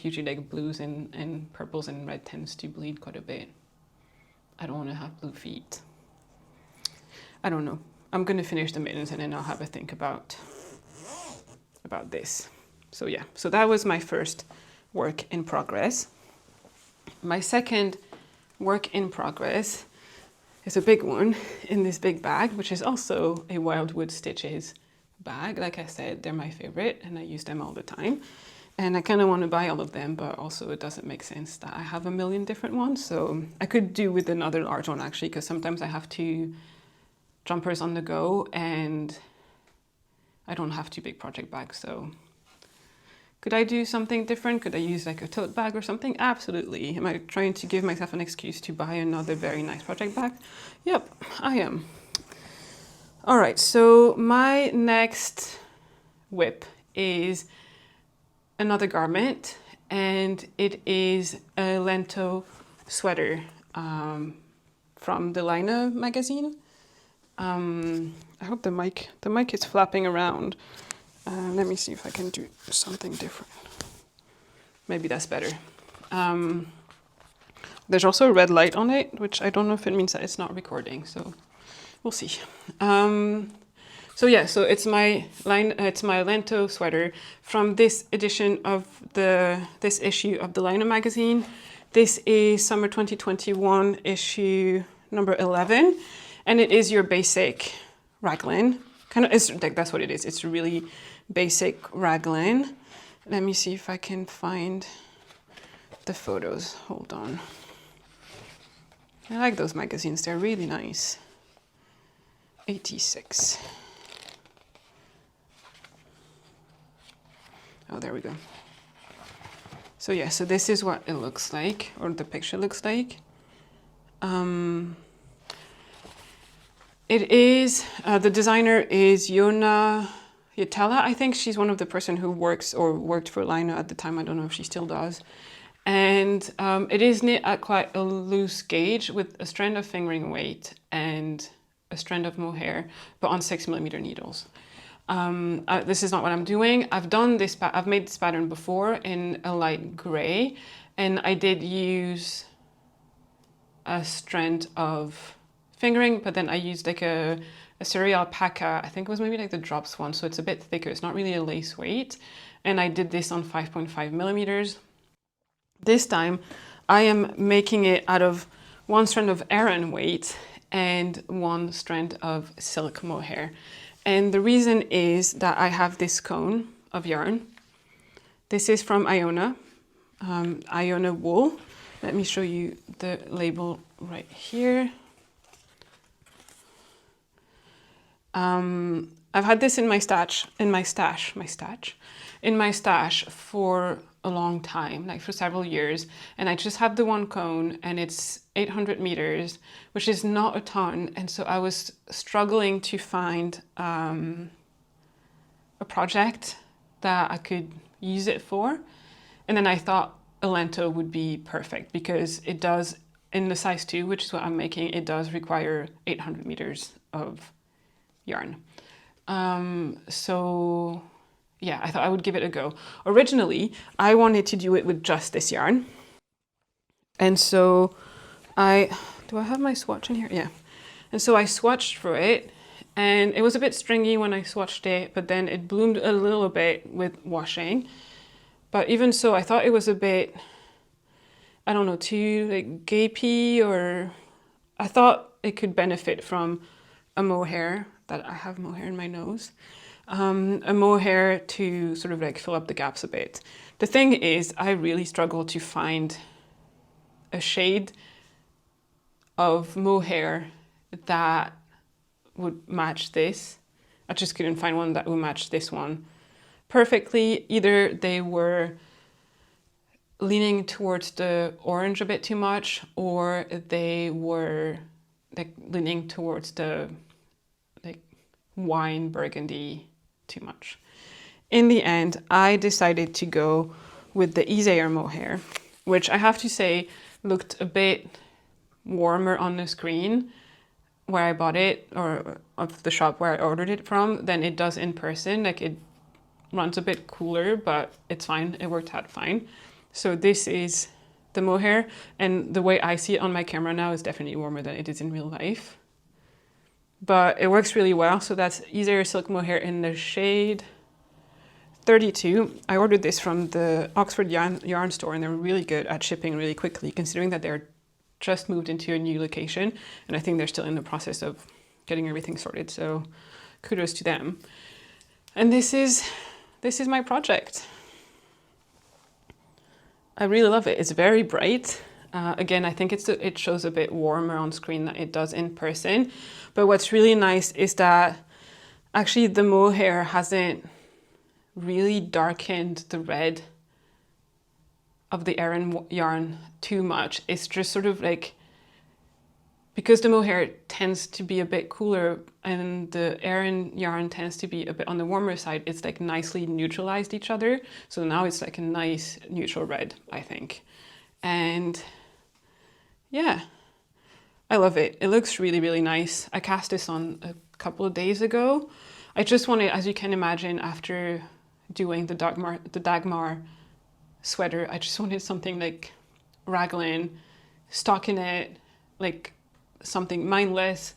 usually like blues and purples and red tends to bleed quite a bit. I don't want to have blue feet. I don't know. I'm going to finish the mittens and then I'll have a think about this. So yeah, so that was my first work in progress. My second work in progress is a big one in this big bag, which is also a Wildwood Stitches bag. Like I said, they're my favorite and I use them all the time. And I kind of want to buy all of them, but also it doesn't make sense that I have a million different ones. So I could do with another large one actually, because sometimes I have two jumpers on the go and I don't have two big project bags. So could I do something different? Could I use like a tote bag or something? Absolutely. Am I trying to give myself an excuse to buy another very nice project bag? Yep, I am. All right, so my next whip is another garment, and it is a Lento sweater from the Lento magazine. I hope the mic is flapping around. Let me see if I can do something different. Maybe that's better. There's also a red light on it, which I don't know if it means that it's not recording, so we'll see. So yeah, so it's my Lento sweater from this edition of this issue of the Lento magazine. This is summer 2021 issue number 11, and it is your basic raglan. That's what it is. It's really basic raglan. Let me see if I can find the photos. Hold on. I like those magazines. They're really nice. 86. Oh, there we go. So yeah, so this is what it looks like, or the picture looks like. It is, the designer is Jonna Hietala. I think she's one of the person who works or worked for Lento at the time. I don't know if she still does. And it is knit at quite a loose gauge with a strand of fingering weight and a strand of mohair, but on 6mm needles. This is not what I'm doing. I've made this pattern before in a light gray, and I did use a strand of fingering, but then I used like a cereal alpaca. I think it was maybe like the drops one, so it's a bit thicker. It's not really a lace weight, and I did this on 5.5mm. This time, I am making it out of one strand of Aran weight and one strand of silk mohair. And the reason is that I have this cone of yarn. This is from Iona, Iona wool. Let me show you the label right here. I've had this in my stash for a long time, like for several years. And I just have the one cone and it's 800 meters, which is not a ton. And so I was struggling to find a project that I could use it for. And then I thought a Lento would be perfect because it does, in the size 2, which is what I'm making, it does require 800 meters of yarn. So yeah, I thought I would give it a go. Originally, I wanted to do it with just this yarn. And so do I have my swatch in here? Yeah. And so I swatched for it, and it was a bit stringy when I swatched it, but then it bloomed a little bit with washing. But even so, I thought it was a bit, I don't know, too like gapey, or I thought it could benefit from a mohair, that I have mohair in my nose, a mohair to sort of like fill up the gaps a bit. The thing is, I really struggle to find a shade of mohair that would match this. I just couldn't find one that would match this one perfectly. Either they were leaning towards the orange a bit too much, or they were like leaning towards the like wine burgundy too much. In the end, I decided to go with the Easier mohair, which I have to say looked a bit warmer on the screen where I bought it, or of the shop where I ordered it from, than it does in person. Like, it runs a bit cooler, but it's fine. It worked out fine. So this is the mohair, and the way I see it on my camera now is definitely warmer than it is in real life. But it works really well. So that's Easier Silk Mohair in the shade 32. I ordered this from the Oxford yarn store, and they're really good at shipping really quickly, considering that they're just moved into a new location, and I think they're still in the process of getting everything sorted. So kudos to them. And this is my project. I really love it. It's very bright. Again, I think it shows a bit warmer on screen than it does in person. But what's really nice is that actually the mohair hasn't really darkened the red of the Aran yarn too much. It's just sort of like, because the mohair tends to be a bit cooler and the Aran yarn tends to be a bit on the warmer side, it's like nicely neutralized each other. So now it's like a nice neutral red, I think. And yeah, I love it. It looks really, really nice. I cast this on a couple of days ago. I just wanted, as you can imagine, after doing the Dagmar sweater, I just wanted something like raglan, stockinette, like something mindless.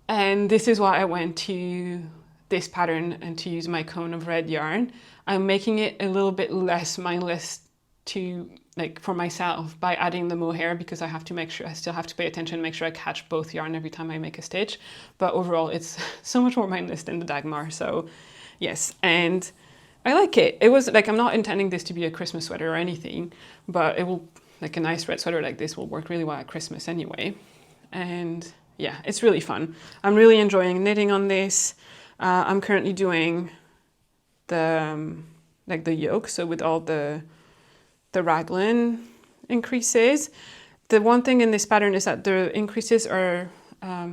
And this is why I went to this pattern and to use my cone of red yarn. I'm making it a little bit less mindless to, like, for myself by adding the mohair, because I have to make sure, I still have to pay attention, make sure I catch both yarn every time I make a stitch. But overall, it's so much more mindless than the Dagmar. So yes, and I like it. It was like, I'm not intending this to be a Christmas sweater or anything, but it will, like a nice red sweater like this will work really well at Christmas anyway. And yeah, it's really fun. I'm really enjoying knitting on this. I'm currently doing the like the yoke, so with all the raglan increases. The one thing in this pattern is that the increases are, I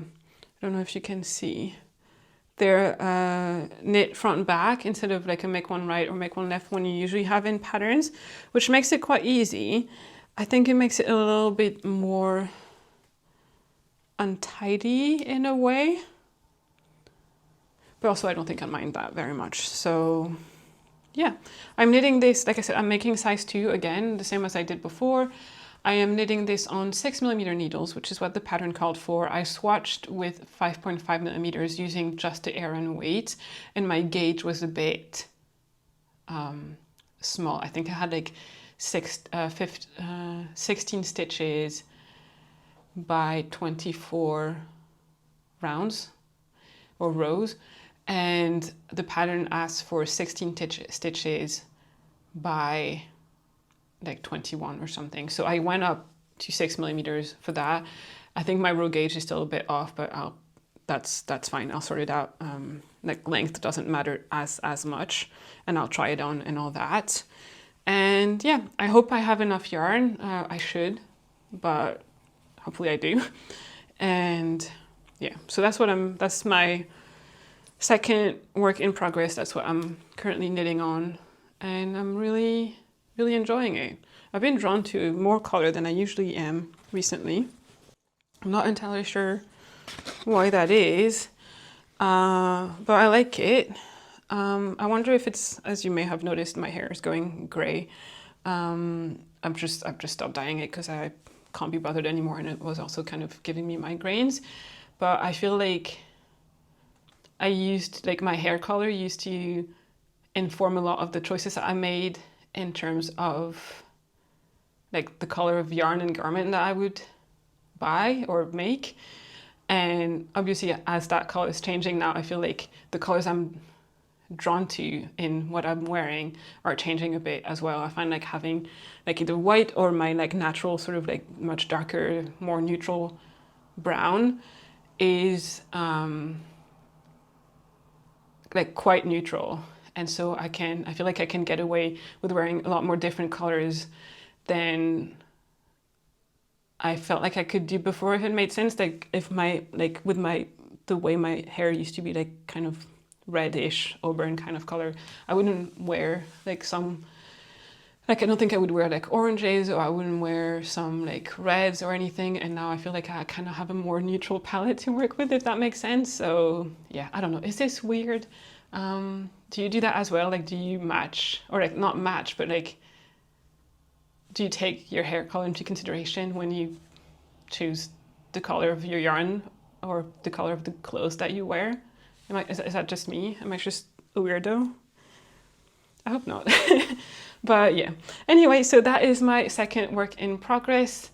don't know if you can see, they're knit front and back instead of like a make one right or make one left one you usually have in patterns, which makes it quite easy. I think it makes it a little bit more untidy in a way, but also I don't think I mind that very much. So yeah, I'm knitting this, like I said, I'm making size 2 again, the same as I did before. I am knitting this on 6mm needles, which is what the pattern called for. I swatched with 5.5mm using just the Aran weight, and my gauge was a bit small. I think I had like 16 stitches by 24 rounds or rows, and the pattern asks for 16 stitches by like 21 or something. So I went up to 6mm for that. I think my row gauge is still a bit off, but that's fine. I'll sort it out. Like length doesn't matter as much, and I'll try it on and all that. And yeah, I hope I have enough yarn. I should, but hopefully I do. And yeah, so that's my second work in progress. That's what I'm currently knitting on, and I'm really enjoying it. I've been drawn to more color than I usually am recently. I'm not entirely sure why that is, but I like it. I wonder if it's, as you may have noticed, my hair is going gray. I've just stopped dyeing it because I can't be bothered anymore, and it was also kind of giving me migraines. But I feel like my hair color used to inform a lot of the choices that I made in terms of like the color of yarn and garment that I would buy or make. And obviously, as that color is changing now, I feel like the colors I'm drawn to in what I'm wearing are changing a bit as well. I find like having like either white or my like natural sort of like much darker, more neutral brown is like quite neutral. And so I feel like I can get away with wearing a lot more different colors than I felt like I could do before, if it made sense. Like if the way my hair used to be like kind of reddish auburn kind of color, I wouldn't wear like I don't think I would wear like oranges, or I wouldn't wear some like reds or anything. And now I feel like I kind of have a more neutral palette to work with, if that makes sense. So yeah, I don't know. Is this weird? Do you do that as well? Like, do you match, or like not match, but like do you take your hair color into consideration when you choose the color of your yarn or the color of the clothes that you wear? Is that just me? Am I just a weirdo? I hope not. But yeah. Anyway, so that is my second work in progress.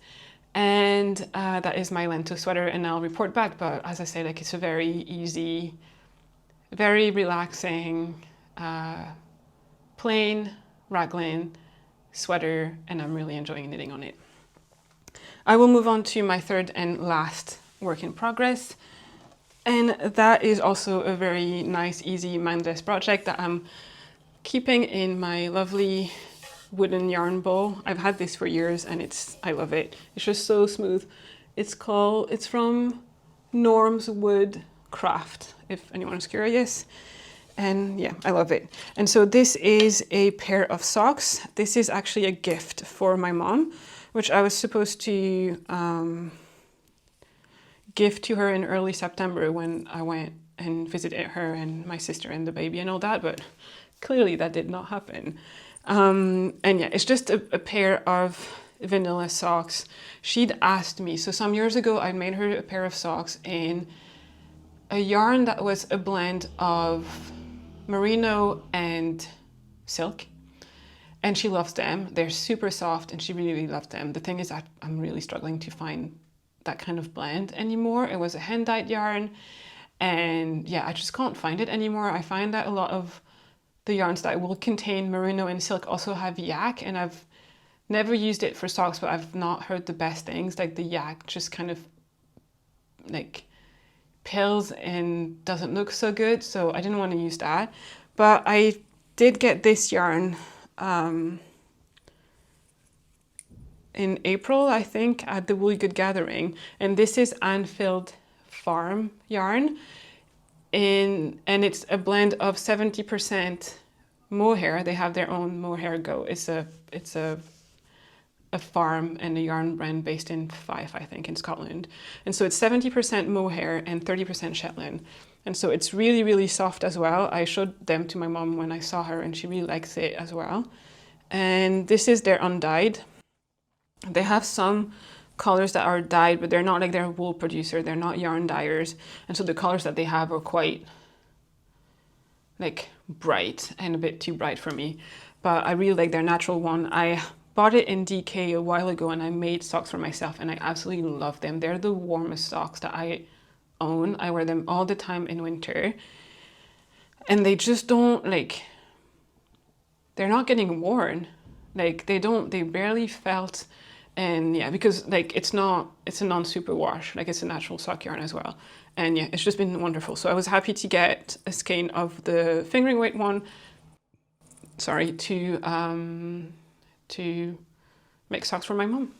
And that is my Lento sweater, and I'll report back. But as I say, like, it's a very easy, very relaxing, plain raglan sweater, and I'm really enjoying knitting on it. I will move on to my third and last work in progress. And that is also a very nice, easy, mindless project that I'm keeping in my lovely wooden yarn bowl. I've had this for years and I love it. It's just so smooth. It's from Norm's Wood Craft, if anyone is curious. And yeah, I love it. And so this is a pair of socks. This is actually a gift for my mom, which I was supposed to give to her in early September when I went and visited her and my sister and the baby and all that, but clearly that did not happen. And yeah, it's just a pair of vanilla socks. She'd asked me, so some years ago I made her a pair of socks in a yarn that was a blend of merino and silk, and she loves them. They're super soft and she really, really loved them. The thing is, I'm really struggling to find that kind of blend anymore. It was a hand dyed yarn, and yeah, I just can't find it anymore. I find that a lot of the yarns that will contain merino and silk also have yak, and I've never used it for socks, but I've not heard the best things. Like, the yak just kind of like pills and doesn't look so good, so I didn't want to use that. But I did get this yarn in April, I think, at the Woolly Good Gathering, and this is Annfield Farm yarn, and it's a blend of 70% mohair. They have their own mohair go. It's a farm and a yarn brand based in Fife, I think, in Scotland. And so it's 70% mohair and 30% Shetland. And so it's really, really soft as well. I showed them to my mom when I saw her, and she really likes it as well. And this is their undyed. They have some colors that are dyed, but they're not like their wool producer. They're not yarn dyers. And so the colors that they have are quite like bright and a bit too bright for me. But I really like their natural one. I bought it in DK a while ago and I made socks for myself and I absolutely love them. They're the warmest socks that I own. I wear them all the time in winter. And they just don't like, they're not getting worn. Like they barely felt. And yeah, because like it's a non-super wash, like it's a natural sock yarn as well. And yeah, it's just been wonderful. So I was happy to get a skein of the fingering weight one, sorry, to make socks for my mom.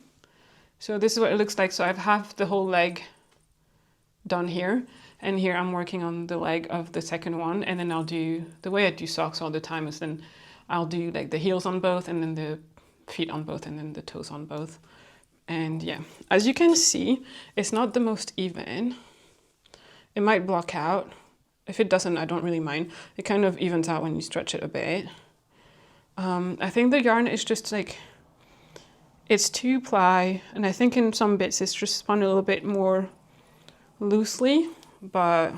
So this is what it looks like. So I have the whole leg done here. And here I'm working on the leg of the second one. And then I'll do, the way I do socks all the time is then I'll do like the heels on both and then the feet on both and then the toes on both. And yeah, as you can see, it's not the most even. It might block out. If it doesn't, I don't really mind. It kind of evens out when you stretch it a bit. I think the yarn is just like, it's 2-ply, and I think in some bits it's just spun a little bit more loosely, but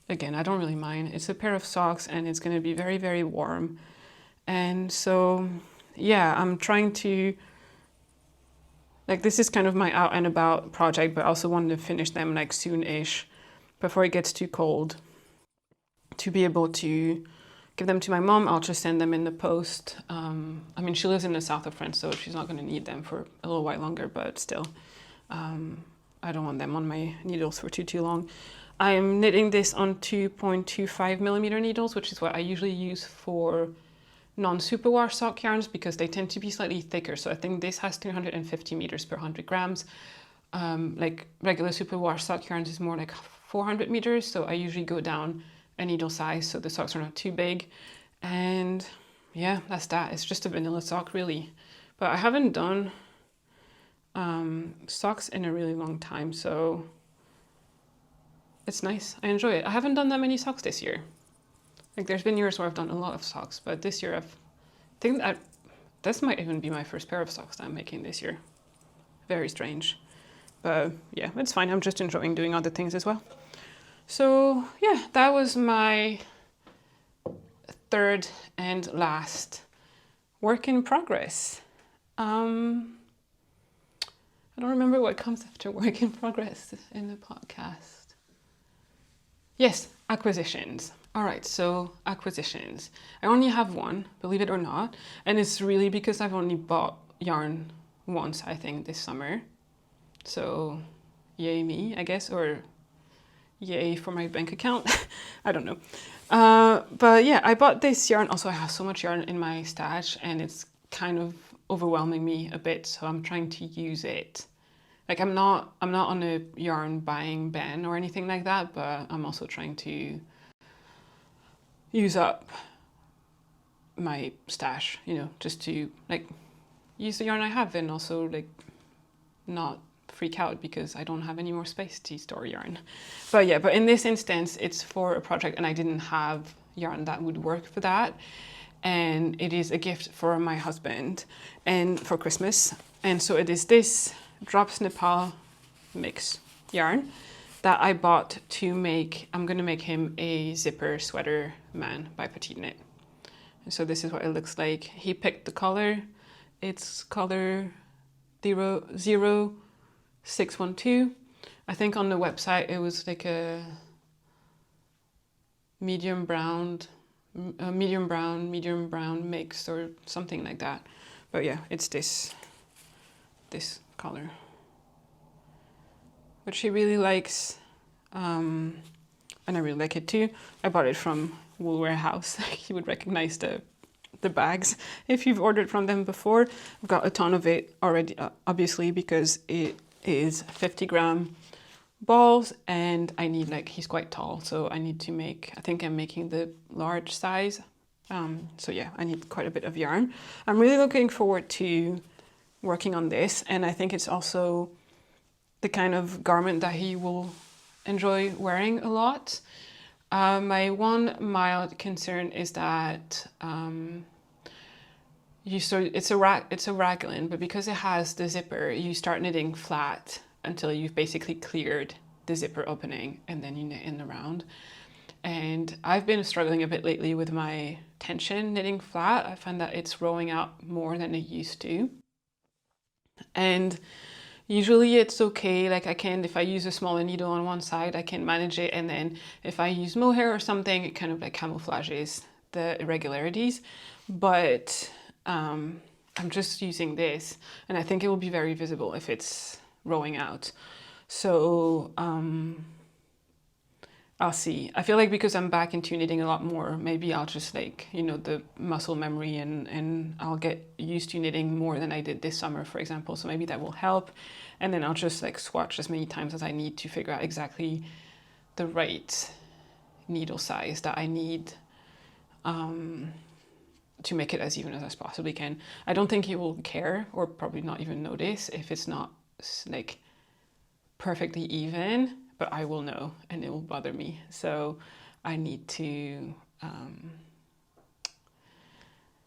again, I don't really mind. It's a pair of socks and it's going to be very, very warm. And so yeah, I'm trying to, like, this is kind of my out and about project, but I also wanted to finish them like soon-ish before it gets too cold to be able to give them to my mom. I'll just send them in the post. I mean, she lives in the south of France, so she's not going to need them for a little while longer, but still, I don't want them on my needles for too long. I'm knitting this on 2.25 millimeter needles, which is what I usually use for non-superwash sock yarns because they tend to be slightly thicker. So I think this has 350 meters per 100 grams. Like regular superwash sock yarns is more like 400 meters. So I usually go down a needle size so the socks are not too big. And yeah, that's that. It's just a vanilla sock really. But I haven't done socks in a really long time, so it's nice. I enjoy it. I haven't done that many socks this year. Like there's been years where I've done a lot of socks, but this year I think that This might even be my first pair of socks that I'm making this year. Very strange. But yeah, it's fine. I'm just enjoying doing other things as well. So yeah, that was my third and last work in progress. I don't remember what comes after work in progress in the podcast. Yes, acquisitions. All right, so acquisitions. I only have one, believe it or not, and it's really because I've only bought yarn once, I think, this summer. So yay me, I guess, or yay for my bank account. I don't know. But yeah, I bought this yarn. Also, I have so much yarn in my stash and it's kind of overwhelming me a bit. So I'm trying to use it. Like I'm not on a yarn buying ban or anything like that, but I'm also trying to use up my stash, you know, just to like use the yarn I have and also like not freak out because I don't have any more space to store yarn. But yeah, but in this instance, it's for a project and I didn't have yarn that would work for that. And it is a gift for my husband and for Christmas. And so it is this Drops Nepal mix yarn that I bought to make, I'm going to make him a zipper sweater man by Petite. And so this is what it looks like. He picked the color. It's color 0612. I think on the website it was like a medium brown mix or something like that. But yeah, it's this color, which he really likes, and I really like it too. I bought it from Wool Warehouse. You would recognize the bags if you've ordered from them before. I've got a ton of it already, obviously, because it is 50-gram balls and I need, like, he's quite tall, so I need to make, I think I'm making the large size. So yeah, I need quite a bit of yarn. I'm really looking forward to working on this, and I think it's also the kind of garment that he will enjoy wearing a lot. My one mild concern is that it's a raglan, but because it has the zipper, you start knitting flat until you've basically cleared the zipper opening, and then you knit in the round. And I've been struggling a bit lately with my tension knitting flat. I find that it's rolling out more than it used to. And usually it's okay, like I can, if I use a smaller needle on one side, I can manage it, and then if I use mohair or something, it kind of like camouflages the irregularities. But I'm just using this, and I think it will be very visible if it's rolling out. So I'll see. I feel like because I'm back into knitting a lot more, maybe I'll just, like, you know, the muscle memory, and I'll get used to knitting more than I did this summer, for example. So maybe that will help. And then I'll just like swatch as many times as I need to figure out exactly the right needle size that I need to make it as even as I possibly can. I don't think he will care, or probably not even notice, if it's not like perfectly even, but I will know and it will bother me. So I need to,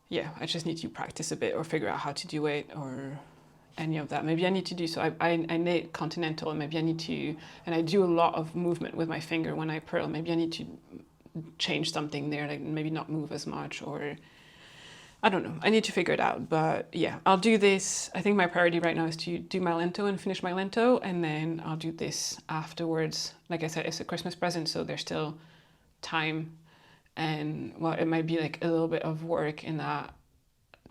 yeah, I just need to practice a bit or figure out how to do it or any of that. Maybe I need to do, so I knit continental, and maybe I need to, and I do a lot of movement with my finger when I purl. Maybe I need to change something there, like maybe not move as much, or I don't know. I need to figure it out, but yeah, I'll do this. I think my priority right now is to do my Lento and finish my Lento, and then I'll do this afterwards. Like I said, it's a Christmas present, so there's still time, and well, it might be like a little bit of work in that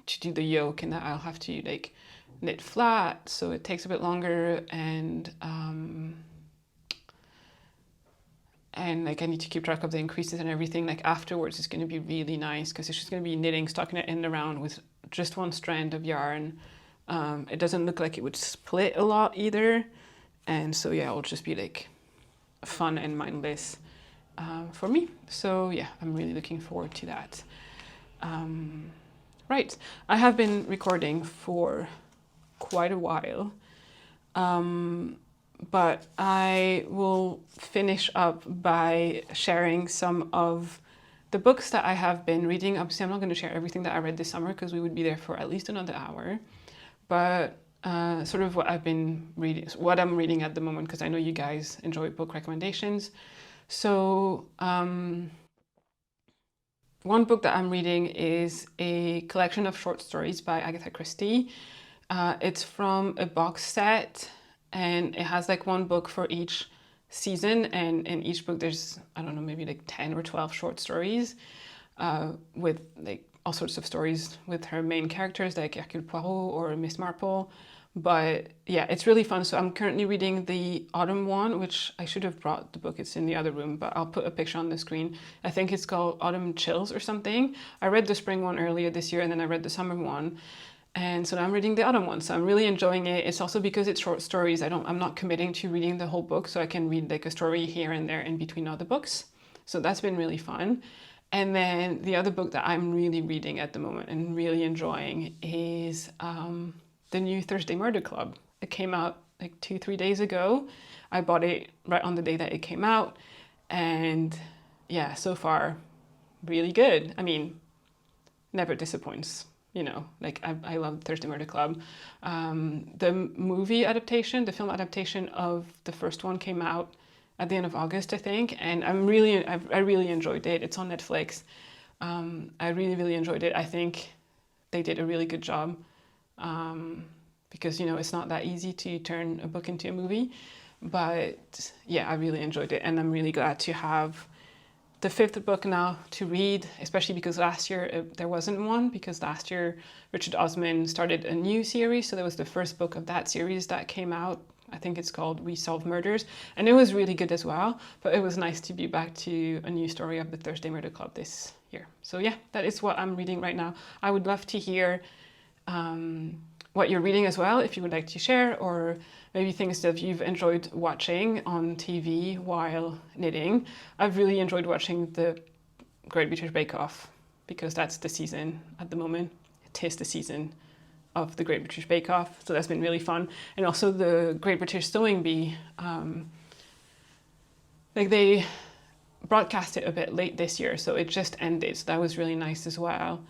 to do the yoke, and that I'll have to like knit flat, so it takes a bit longer, and like I need to keep track of the increases and everything. Like afterwards, it's going to be really nice because it's just going to be knitting, stocking it in the round with just one strand of yarn. It doesn't look like it would split a lot either, and so yeah, it'll just be like fun and mindless for me. So yeah, I'm really looking forward to that. Right, I have been recording for quite a while, but I will finish up by sharing some of the books that I have been reading, obviously I'm not going to share everything that I read this summer because we would be there for at least another hour. But sort of what I've been reading, what I'm reading at the moment, because I know you guys enjoy book recommendations. So one book that I'm reading is a collection of short stories by Agatha Christie. It's from a box set, and it has like one book for each season, and in each book there's, I don't know, maybe like 10 or 12 short stories with like all sorts of stories with her main characters like Hercule Poirot or Miss Marple. But yeah, it's really fun. So I'm currently reading the autumn one, which I should have brought the book. It's in the other room, but I'll put a picture on the screen. I think it's called Autumn Chills or something. I read the spring one earlier this year, and then I read the summer one. And so now I'm reading the autumn one. So I'm really enjoying it. It's also because it's short stories. I'm not committing to reading the whole book, so I can read like a story here and there in between other books. So that's been really fun. And then the other book that I'm really reading at the moment and really enjoying is the new Thursday Murder Club. It came out like 2-3 days ago. I bought it right on the day that it came out. And yeah, so far, really good. I mean, never disappoints. You know, like I love Thursday Murder Club. The movie adaptation, the film adaptation of the first one came out at the end of August, I think. And I really enjoyed it. It's on Netflix. I really enjoyed it. I think they did a really good job. Because, you know, it's not that easy to turn a book into a movie. But yeah, I really enjoyed it. And I'm really glad to have the fifth book now to read, especially because last year there wasn't one, because last year Richard Osman started a new series. So there was the first book of that series that came out. I think it's called We Solve Murders. And it was really good as well. But it was nice to be back to a new story of the Thursday Murder Club this year. So yeah, that is what I'm reading right now. I would love to hear what you're reading as well, if you would like to share, or maybe things that you've enjoyed watching on TV while knitting. I've really enjoyed watching the Great British Bake Off because that's the season at the moment. It is the season of the Great British Bake Off, so that's been really fun. And also the Great British Sewing Bee, like they broadcast it a bit late this year, so it just ended, so that was really nice as well.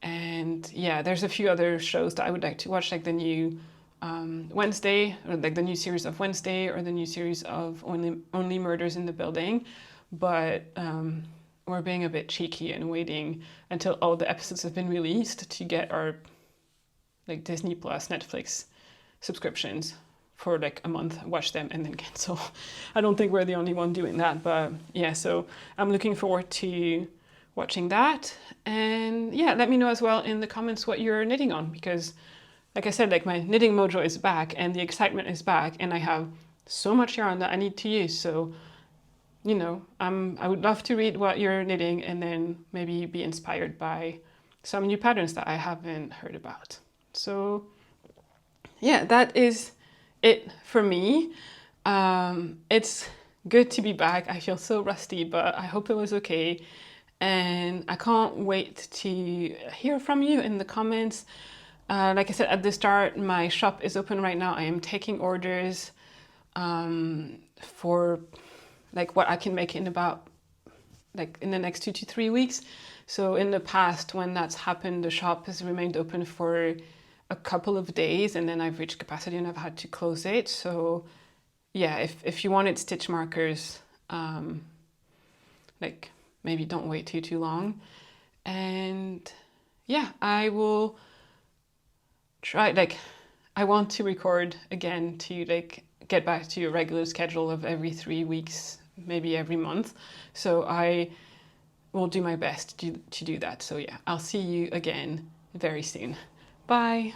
And yeah, there's a few other shows that I would like to watch, like the new Wednesday, or like the new series of Wednesday, or the new series of Only Murders in the Building. But we're being a bit cheeky and waiting until all the episodes have been released to get our like Disney Plus, Netflix subscriptions for like a month, watch them and then cancel. I don't think we're the only one doing that, but yeah, so I'm looking forward to watching that. And yeah, let me know as well in the comments what you're knitting on, because like I said, like my knitting mojo is back and the excitement is back, and I have so much yarn that I need to use. So, you know, I would love to read what you're knitting and then maybe be inspired by some new patterns that I haven't heard about. So yeah, that is it for me. It's good to be back. I feel so rusty, but I hope it was okay. And I can't wait to hear from you in the comments. Like I said at the start, my shop is open right now. I am taking orders for like what I can make in about like in the next 2 to 3 weeks. So in the past, when that's happened, the shop has remained open for a couple of days, and then I've reached capacity and I've had to close it. So yeah, if you wanted stitch markers, like maybe don't wait too long. And yeah, I will try, like I want to record again to like get back to a regular schedule of every 3 weeks, maybe every month. So I will do my best to do that. So yeah, I'll see you again very soon. Bye.